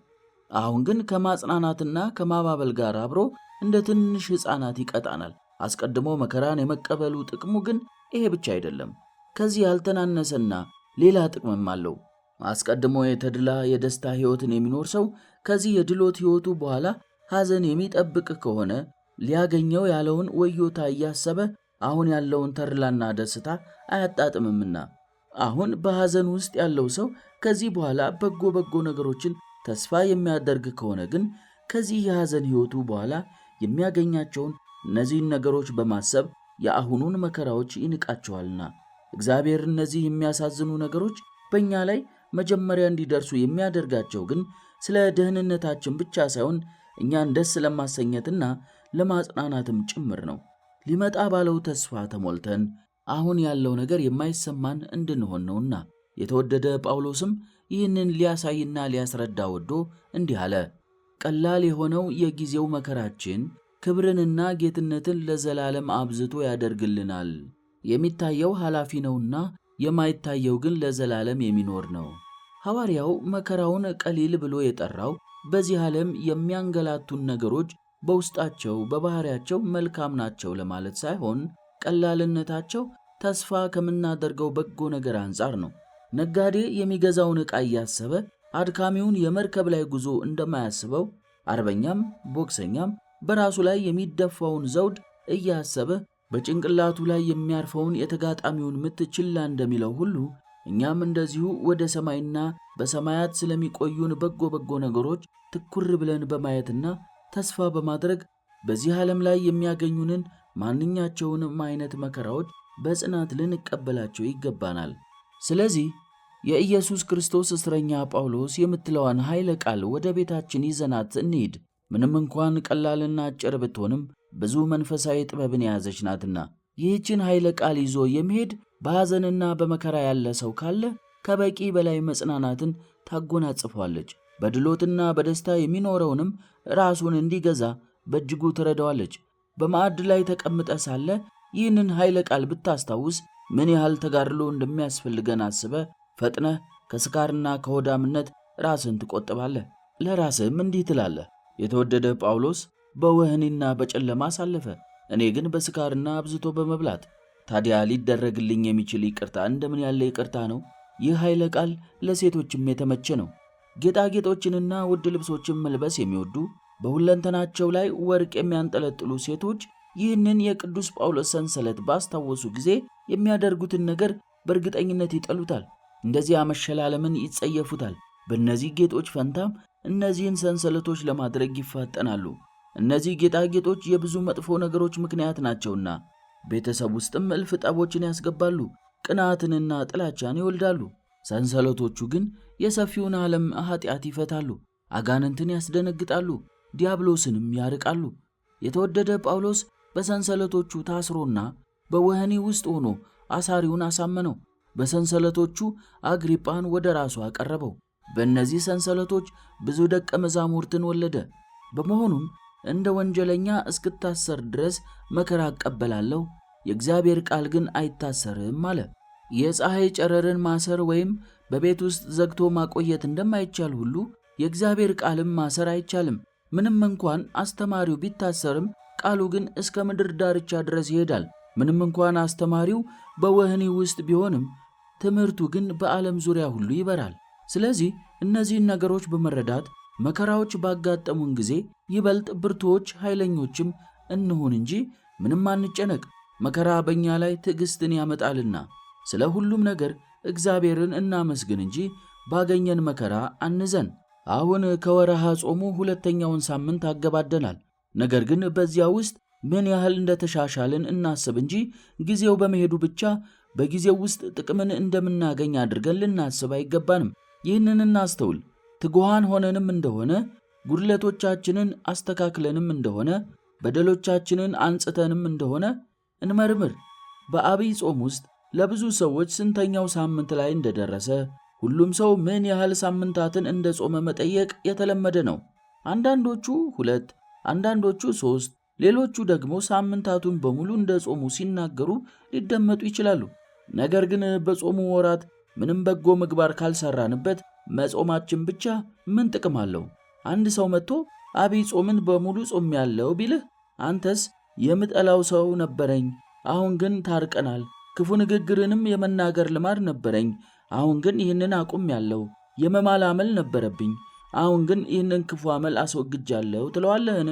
አሁን ግን ከማጽናናትና ከማባበል ጋር አብሮ እንደ ትንሽ ሕፃናት ይቀጣናል። አስቀድሞ መከራን የመቀበሉ ጥቅሙ ግን ይሄ ብቻ አይደለም። ከዚህ ያልተናነሰና ሌላ ጥቅምም አለው። አስቀድሞ የተድላ የደስታ ሕይወትን የሚኖር ሰው ከዚህ የድሎት ሕይወቱ በኋላ ሐዘን የሚጠብቅ ከሆነ ሊያገኘው ያለውን ወዮታ እያሰበ አሁን ያለውን ተድላና ደስታ አያጣጥምምና። አሁን በሐዘን ውስጥ ያለው ሰው ከዚህ በኋላ በጎ ነገሮችን ተስፋ የሚያደርግ ከሆነ ግን ከዚህ የሐዘን ሕይወቱ በኋላ የሚያገኛቸውን እነዚህን ነገሮች በማሰብ የአሁኑን መከራዎች ይንቃቸዋልና። እግዚአብሔር እነዚህ የሚያሳዝኑ ነገሮች በእኛ ላይ መጀመሪያ እንዲደርሱ የሚያደርጋቸው ግን ስለ ደህንነታችን ብቻ ሳይሆን እኛን ደስ ለማሰኘትና ለማጽናናትም ጭምር ነው። ሊመጣ ባለው ተስፋ ተሞልተን አሁን ያለው ነገር የማይሰማን እንድንሆን ነውና። የተወደደ ጳውሎስም ይህንን ሊያሳይና ሊያስረዳ ወዶ እንዲህ አለ። ቀላል የሆነው የጊዜው መከራችን ክብርንና ጌትነትን ለዘላለም አብዝቶ ያደርግልናል። የሚታየው ኃላፊ ነውና የማይታየው ግን ለዘላለም የሚኖር ነው። ሐዋርያው መከራውን ቀሊል ብሎ የጠራው በዚህ ዓለም የሚያንገላቱን ነገሮች በውስጣቸው በባህሪያቸው መልካም ናቸው ለማለት ሳይሆን ቀላልነታቸው ተስፋ ከምናደርገው በጎ ነገር አንጻር ነው። ነጋዴ የሚገዛውን ዕቃ እያሰበ አድካሚውን የመርከብ ላይ ጉዞ እንደማያስበው፣ አርበኛም ቦክሰኛም በራሱ ላይ የሚደፋውን ዘውድ እያሰበ በጭንቅላቱ ላይ የሚያርፈውን የተጋጣሚውን ምት ችላ እንደሚለው ሁሉ እኛም እንደዚሁ ወደ ሰማይና በሰማያት ስለሚቆዩን በጎ ነገሮች ትኩር ብለን በማየትና ተስፋ በማድረግ በዚህ ዓለም ላይ የሚያገኙንን ማንኛቸውንም አይነት መከራዎች በጽናት ልንቀበላቸው ይገባናል። ስለዚህ የኢየሱስ ክርስቶስ እስረኛ ጳውሎስ የምትለዋን ኃይለ ቃል ወደ ቤታችን ይዘናት እንሂድ። ምንም እንኳን ቀላልና አጭር ብትሆንም ብዙ መንፈሳዊ ጥበብን የያዘች ናትና። ይህችን ኃይለ ቃል ይዞ የሚሄድ በሐዘንና በመከራ ያለ ሰው ካለ ከበቂ በላይ መጽናናትን ታጎናጽፏለች። በድሎትና በደስታ የሚኖረውንም ራሱን እንዲገዛ በእጅጉ ትረዳዋለች። በማዕድ ላይ ተቀምጠ ሳለ ይህንን ኃይለ ቃል ብታስታውስ ምን ያህል ተጋድሎ እንደሚያስፈልገን አስበ ፈጥነህ ከስካርና ከሆዳምነት ራስን ትቆጥባለህ። ለራስህም እንዲህ ትላለህ፣ የተወደደ ጳውሎስ በወህኒና በጨለማ አሳለፈ፣ እኔ ግን በስካርና አብዝቶ በመብላት። ታዲያ ሊደረግልኝ የሚችል ይቅርታ እንደምን ያለ ይቅርታ ነው! ይህ ኃይለ ቃል ለሴቶችም የተመቸ ነው። ጌጣጌጦችንና ውድ ልብሶችን መልበስ የሚወዱ በሁለንተናቸው ላይ ወርቅ የሚያንጠለጥሉ ሴቶች ይህንን የቅዱስ ጳውሎስ ሰንሰለት ባስታወሱ ጊዜ የሚያደርጉትን ነገር በእርግጠኝነት ይጠሉታል። እንደዚያ መሸላለምን ይጸየፉታል። በእነዚህ ጌጦች ፈንታም እነዚህን ሰንሰለቶች ለማድረግ ይፋጠናሉ። እነዚህ ጌጣጌጦች የብዙ መጥፎ ነገሮች ምክንያት ናቸውና ቤተሰብ ውስጥም እልፍ ጠቦችን ያስገባሉ፣ ቅናትንና ጥላቻን ይወልዳሉ። ሰንሰለቶቹ ግን የሰፊውን ዓለም ኃጢአት ይፈታሉ፣ አጋንንትን ያስደነግጣሉ፣ ዲያብሎስንም ያርቃሉ። የተወደደ ጳውሎስ በሰንሰለቶቹ ታስሮና በወህኒ ውስጥ ሆኖ አሳሪውን አሳመነው። በሰንሰለቶቹ አግሪጳን ወደ ራሱ አቀረበው። በእነዚህ ሰንሰለቶች ብዙ ደቀ መዛሙርትን ወለደ። በመሆኑም እንደ ወንጀለኛ እስክታሰር ድረስ መከራ እቀበላለሁ፣ የእግዚአብሔር ቃል ግን አይታሰርም አለ። የፀሐይ ጨረርን ማሰር ወይም በቤት ውስጥ ዘግቶ ማቆየት እንደማይቻል ሁሉ የእግዚአብሔር ቃልም ማሰር አይቻልም። ምንም እንኳን አስተማሪው ቢታሰርም ቃሉ ግን እስከ ምድር ዳርቻ ድረስ ይሄዳል። ምንም እንኳን አስተማሪው በወህኒ ውስጥ ቢሆንም ትምህርቱ ግን በዓለም ዙሪያ ሁሉ ይበራል። ስለዚህ እነዚህን ነገሮች በመረዳት መከራዎች ባጋጠሙን ጊዜ ይበልጥ ብርቱዎች ኃይለኞችም እንሁን እንጂ ምንም አንጨነቅ። መከራ በእኛ ላይ ትዕግስትን ያመጣልና ስለ ሁሉም ነገር እግዚአብሔርን እናመስግን እንጂ ባገኘን መከራ አንዘን። አሁን ከወረሃ ጾሙ ሁለተኛውን ሳምንት አገባደናል። ነገር ግን በዚያ ውስጥ ምን ያህል እንደተሻሻልን እናስብ እንጂ ጊዜው በመሄዱ ብቻ በጊዜው ውስጥ ጥቅምን እንደምናገኝ አድርገን ልናስብ አይገባንም። ይህንን እናስተውል። ትጉሃን ሆነንም እንደሆነ ጉድለቶቻችንን አስተካክለንም እንደሆነ በደሎቻችንን አንጽተንም እንደሆነ እንመርምር። በአብይ ጾም ውስጥ ለብዙ ሰዎች ስንተኛው ሳምንት ላይ እንደደረሰ ሁሉም ሰው ምን ያህል ሳምንታትን እንደ ጾመ መጠየቅ የተለመደ ነው። አንዳንዶቹ 2፣ አንዳንዶቹ 3፣ ሌሎቹ ደግሞ ሳምንታቱን በሙሉ እንደ ጾሙ ሲናገሩ ሊደመጡ ይችላሉ። ነገር ግን በጾሙ ወራት ምንም በጎ ምግባር ካልሰራንበት መጾማችን ብቻ ምን ጥቅም አለው? አንድ ሰው መጥቶ አብይ ጾምን በሙሉ ጾም ያለው ቢልህ አንተስ የምጠላው ሰው ነበረኝ፣ አሁን ግን ታርቀናል፣ ክፉ ንግግርንም የመናገር ልማድ ነበረኝ፣ አሁን ግን ይህንን አቁም ያለው፣ የመማል አመል ነበረብኝ፣ አሁን ግን ይህንን ክፉ አመል አስወግጃለሁ ትለዋለህን?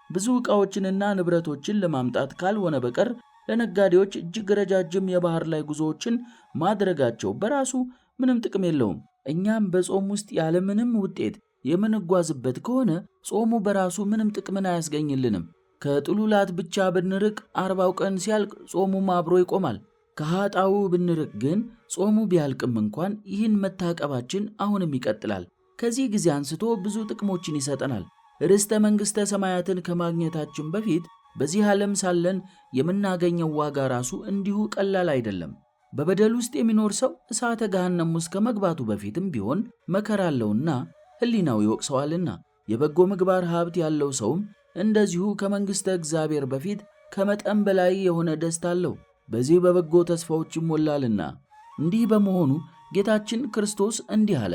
ብዙ ዕቃዎችንና ንብረቶችን ለማምጣት ካልሆነ በቀር ለነጋዴዎች እጅግ ረጃጅም የባህር ላይ ጉዞዎችን ማድረጋቸው በራሱ ምንም ጥቅም የለውም። እኛም በጾም ውስጥ ያለምንም ውጤት የምንጓዝበት ከሆነ ጾሙ በራሱ ምንም ጥቅምን አያስገኝልንም። ከጥሉላት ብቻ ብንርቅ 40 ቀን ሲያልቅ ጾሙም አብሮ ይቆማል። ከኃጣው ብንርቅ ግን ጾሙ ቢያልቅም እንኳን ይህን መታቀባችን አሁንም ይቀጥላል። ከዚህ ጊዜ አንስቶ ብዙ ጥቅሞችን ይሰጠናል። ርስተ መንግሥተ ሰማያትን ከማግኘታችን በፊት በዚህ ዓለም ሳለን የምናገኘው ዋጋ ራሱ እንዲሁ ቀላል አይደለም። በበደል ውስጥ የሚኖር ሰው እሳተ ገሃነም ውስጥ ከመግባቱ በፊትም ቢሆን መከራ አለውና ሕሊናው ይወቅሰዋልና፣ የበጎ ምግባር ሀብት ያለው ሰውም እንደዚሁ ከመንግሥተ እግዚአብሔር በፊት ከመጠን በላይ የሆነ ደስታ አለው። በዚህ በበጎ ተስፋዎች ይሞላልና። እንዲህ በመሆኑ ጌታችን ክርስቶስ እንዲህ አለ፣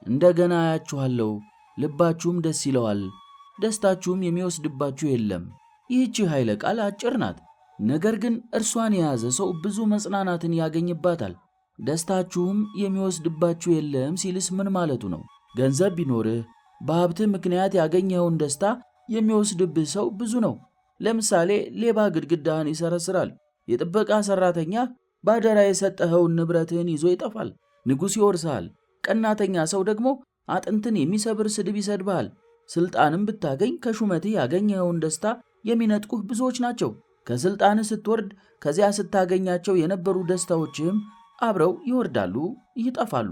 እንደገና አያችኋለሁ፣ ልባችሁም ደስ ይለዋል፣ ደስታችሁም የሚወስድባችሁ የለም። ይህች ኃይለ ቃል አጭር ናት፣ ነገር ግን እርሷን የያዘ ሰው ብዙ መጽናናትን ያገኝባታል። ደስታችሁም የሚወስድባችሁ የለም ሲልስ ምን ማለቱ ነው? ገንዘብ ቢኖርህ በሀብትህ ምክንያት ያገኘኸውን ደስታ የሚወስድብህ ሰው ብዙ ነው። ለምሳሌ ሌባ ግድግዳህን ይሰረስራል። የጥበቃ ሠራተኛ ባደራ የሰጠኸውን ንብረትህን ይዞ ይጠፋል፣ ንጉሥ ይወርስሃል። ቀናተኛ ሰው ደግሞ አጥንትን የሚሰብር ስድብ ይሰድብሃል። ሥልጣንም ብታገኝ ከሹመትህ ያገኘኸውን ደስታ የሚነጥቁህ ብዙዎች ናቸው። ከሥልጣንህ ስትወርድ ከዚያ ስታገኛቸው የነበሩ ደስታዎችህም አብረው ይወርዳሉ፣ ይጠፋሉ።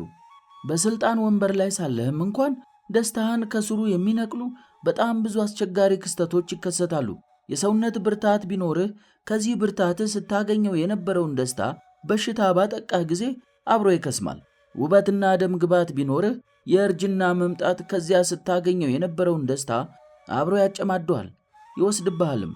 በሥልጣን ወንበር ላይ ሳለህም እንኳን ደስታህን ከስሩ የሚነቅሉ በጣም ብዙ አስቸጋሪ ክስተቶች ይከሰታሉ። የሰውነት ብርታት ቢኖርህ ከዚህ ብርታትህ ስታገኘው የነበረውን ደስታ በሽታ ባጠቃህ ጊዜ አብሮ ይከስማል። ውበትና ደም ግባት ቢኖርህ የእርጅና መምጣት ከዚያ ስታገኘው የነበረውን ደስታ አብሮ ያጨማደዋል፣ ይወስድብሃልም።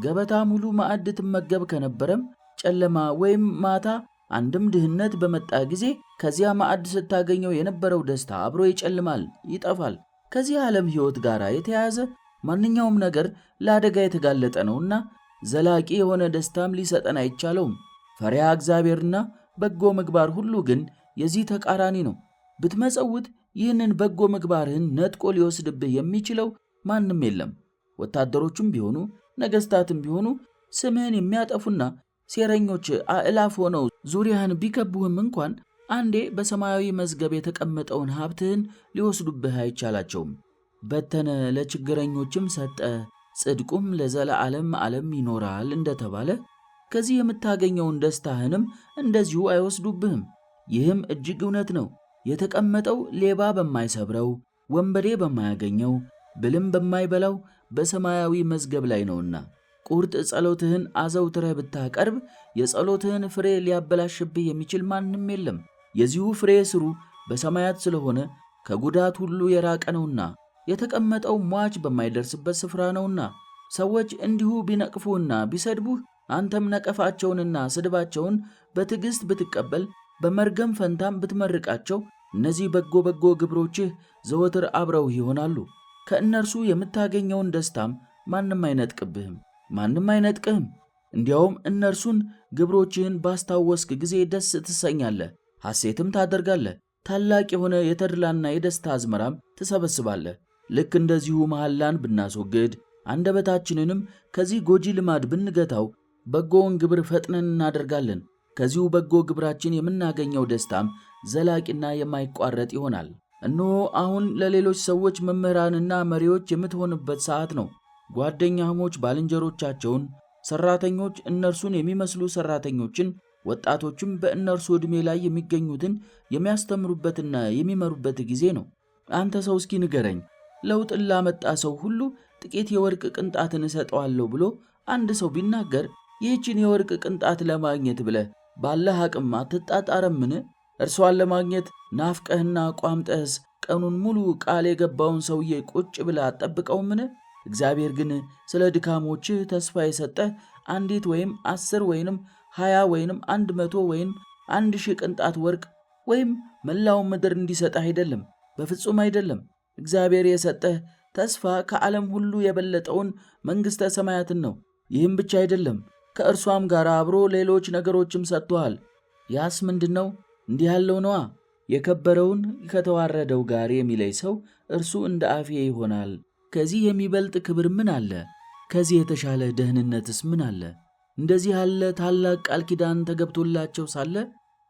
ገበታ ሙሉ ማዕድ ትመገብ ከነበረም ጨለማ ወይም ማታ አንድም ድህነት በመጣ ጊዜ ከዚያ ማዕድ ስታገኘው የነበረው ደስታ አብሮ ይጨልማል፣ ይጠፋል። ከዚህ ዓለም ሕይወት ጋር የተያያዘ ማንኛውም ነገር ለአደጋ የተጋለጠ ነውና ዘላቂ የሆነ ደስታም ሊሰጠን አይቻለውም። ፈሪሃ እግዚአብሔርና በጎ ምግባር ሁሉ ግን የዚህ ተቃራኒ ነው። ብትመጸውት ይህንን በጎ ምግባርህን ነጥቆ ሊወስድብህ የሚችለው ማንም የለም። ወታደሮቹም ቢሆኑ ነገሥታትም ቢሆኑ ስምህን የሚያጠፉና ሴረኞች አእላፍ ሆነው ዙሪያህን ቢከቡህም እንኳን አንዴ በሰማያዊ መዝገብ የተቀመጠውን ሀብትህን ሊወስዱብህ አይቻላቸውም። በተነ ለችግረኞችም ሰጠ፣ ጽድቁም ለዘለዓለም ዓለም ይኖራል እንደተባለ ከዚህ የምታገኘውን ደስታህንም እንደዚሁ አይወስዱብህም። ይህም እጅግ እውነት ነው። የተቀመጠው ሌባ በማይሰብረው ወንበዴ በማያገኘው ብልም በማይበላው በሰማያዊ መዝገብ ላይ ነውና። ቁርጥ ጸሎትህን አዘውትረህ ብታቀርብ የጸሎትህን ፍሬ ሊያበላሽብህ የሚችል ማንም የለም። የዚሁ ፍሬ ስሩ በሰማያት ስለሆነ ከጉዳት ሁሉ የራቀ ነውና የተቀመጠው ሟች በማይደርስበት ስፍራ ነውና። ሰዎች እንዲሁ ቢነቅፉህና ቢሰድቡህ አንተም ነቀፋቸውንና ስድባቸውን በትዕግሥት ብትቀበል በመርገም ፈንታም ብትመርቃቸው እነዚህ በጎ በጎ ግብሮችህ ዘወትር አብረውህ ይሆናሉ። ከእነርሱ የምታገኘውን ደስታም ማንም አይነጥቅብህም፣ ማንም አይነጥቅህም። እንዲያውም እነርሱን ግብሮችህን ባስታወስክ ጊዜ ደስ ትሰኛለህ፣ ሐሴትም ታደርጋለህ። ታላቅ የሆነ የተድላና የደስታ አዝመራም ትሰበስባለህ። ልክ እንደዚሁ መሐላን ብናስወግድ አንደበታችንንም ከዚህ ጎጂ ልማድ ብንገታው በጎውን ግብር ፈጥነን እናደርጋለን። ከዚሁ በጎ ግብራችን የምናገኘው ደስታም ዘላቂና የማይቋረጥ ይሆናል። እነሆ አሁን ለሌሎች ሰዎች መምህራንና መሪዎች የምትሆንበት ሰዓት ነው። ጓደኛሞች ባልንጀሮቻቸውን፣ ሠራተኞች እነርሱን የሚመስሉ ሠራተኞችን፣ ወጣቶችም በእነርሱ ዕድሜ ላይ የሚገኙትን የሚያስተምሩበትና የሚመሩበት ጊዜ ነው። አንተ ሰው እስኪ ንገረኝ፣ ለውጥን ላመጣ ሰው ሁሉ ጥቂት የወርቅ ቅንጣትን እሰጠዋለሁ ብሎ አንድ ሰው ቢናገር ይህችን የወርቅ ቅንጣት ለማግኘት ብለህ ባለህ አቅም አትጣጣረምን? እርሷን ለማግኘት ናፍቀህና ቋምጠህስ ቀኑን ሙሉ ቃል የገባውን ሰውዬ ቁጭ ብለህ አትጠብቀውምን? እግዚአብሔር ግን ስለ ድካሞችህ ተስፋ የሰጠህ አንዲት ወይም 10 ወይንም 20 ወይንም 100 ወይም 1000 ቅንጣት ወርቅ ወይም መላውን ምድር እንዲሰጠህ አይደለም፣ በፍጹም አይደለም። እግዚአብሔር የሰጠህ ተስፋ ከዓለም ሁሉ የበለጠውን መንግሥተ ሰማያትን ነው። ይህም ብቻ አይደለም፣ ከእርሷም ጋር አብሮ ሌሎች ነገሮችም ሰጥቶሃል። ያስ ምንድን ነው? እንዲህ ያለው ነዋ። የከበረውን ከተዋረደው ጋር የሚለይ ሰው እርሱ እንደ አፌ ይሆናል። ከዚህ የሚበልጥ ክብር ምን አለ? ከዚህ የተሻለ ደህንነትስ ምን አለ? እንደዚህ ያለ ታላቅ ቃል ኪዳን ተገብቶላቸው ሳለ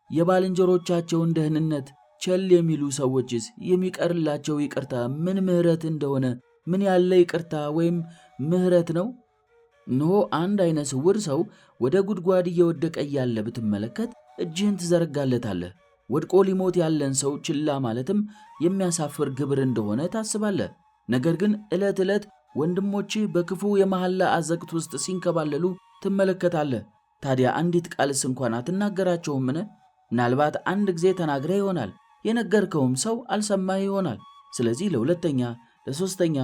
የባልንጀሮቻቸውን ደህንነት ቸል የሚሉ ሰዎችስ የሚቀርላቸው ይቅርታ ምን ምሕረት እንደሆነ ምን ያለ ይቅርታ ወይም ምሕረት ነው? እነሆ አንድ ዓይነ ስውር ሰው ወደ ጉድጓድ እየወደቀ እያለ ብትመለከት እጅህን ትዘረጋለታለህ። ወድቆ ሊሞት ያለን ሰው ችላ ማለትም የሚያሳፍር ግብር እንደሆነ ታስባለህ። ነገር ግን ዕለት ዕለት ወንድሞችህ በክፉ የመሐላ አዘቅት ውስጥ ሲንከባለሉ ትመለከታለህ። ታዲያ አንዲት ቃልስ እንኳን አትናገራቸውምን? ምናልባት አንድ ጊዜ ተናግረህ ይሆናል። የነገርከውም ሰው አልሰማህ ይሆናል። ስለዚህ ለሁለተኛ፣ ለሶስተኛ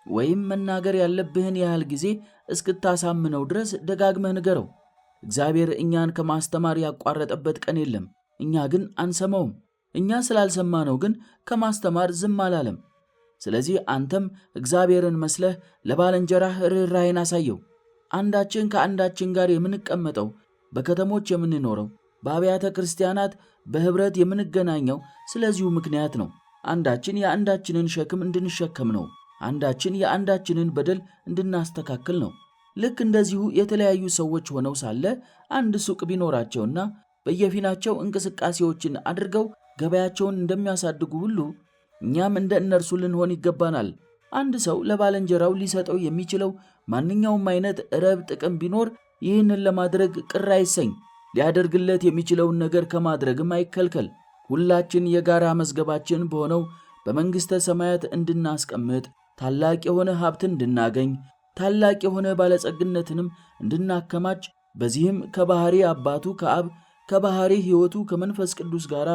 ወይም መናገር ያለብህን ያህል ጊዜ እስክታሳምነው ድረስ ደጋግመህ ንገረው። እግዚአብሔር እኛን ከማስተማር ያቋረጠበት ቀን የለም። እኛ ግን አንሰማውም። እኛ ስላልሰማነው ግን ከማስተማር ዝም አላለም። ስለዚህ አንተም እግዚአብሔርን መስለህ ለባልንጀራህ ርኅራኄን አሳየው። አንዳችን ከአንዳችን ጋር የምንቀመጠው፣ በከተሞች የምንኖረው፣ በአብያተ ክርስቲያናት በኅብረት የምንገናኘው ስለዚሁ ምክንያት ነው። አንዳችን የአንዳችንን ሸክም እንድንሸከም ነው። አንዳችን የአንዳችንን በደል እንድናስተካክል ነው። ልክ እንደዚሁ የተለያዩ ሰዎች ሆነው ሳለ አንድ ሱቅ ቢኖራቸውና በየፊናቸው እንቅስቃሴዎችን አድርገው ገበያቸውን እንደሚያሳድጉ ሁሉ እኛም እንደ እነርሱ ልንሆን ይገባናል። አንድ ሰው ለባልንጀራው ሊሰጠው የሚችለው ማንኛውም አይነት ረብ ጥቅም ቢኖር ይህንን ለማድረግ ቅር አይሰኝ። ሊያደርግለት የሚችለውን ነገር ከማድረግም አይከልከል። ሁላችን የጋራ መዝገባችን በሆነው በመንግሥተ ሰማያት እንድናስቀምጥ፣ ታላቅ የሆነ ሀብትን እንድናገኝ፣ ታላቅ የሆነ ባለጸግነትንም እንድናከማች፣ በዚህም ከባሕሪ አባቱ ከአብ ከባሕሪ ሕይወቱ ከመንፈስ ቅዱስ ጋር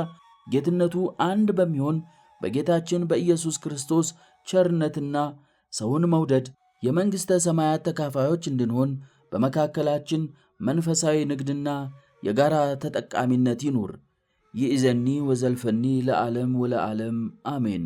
ጌትነቱ አንድ በሚሆን በጌታችን በኢየሱስ ክርስቶስ ቸርነትና ሰውን መውደድ የመንግሥተ ሰማያት ተካፋዮች እንድንሆን በመካከላችን መንፈሳዊ ንግድና የጋራ ተጠቃሚነት ይኑር። ይእዘኒ ወዘልፈኒ ለዓለም ወለዓለም አሜን።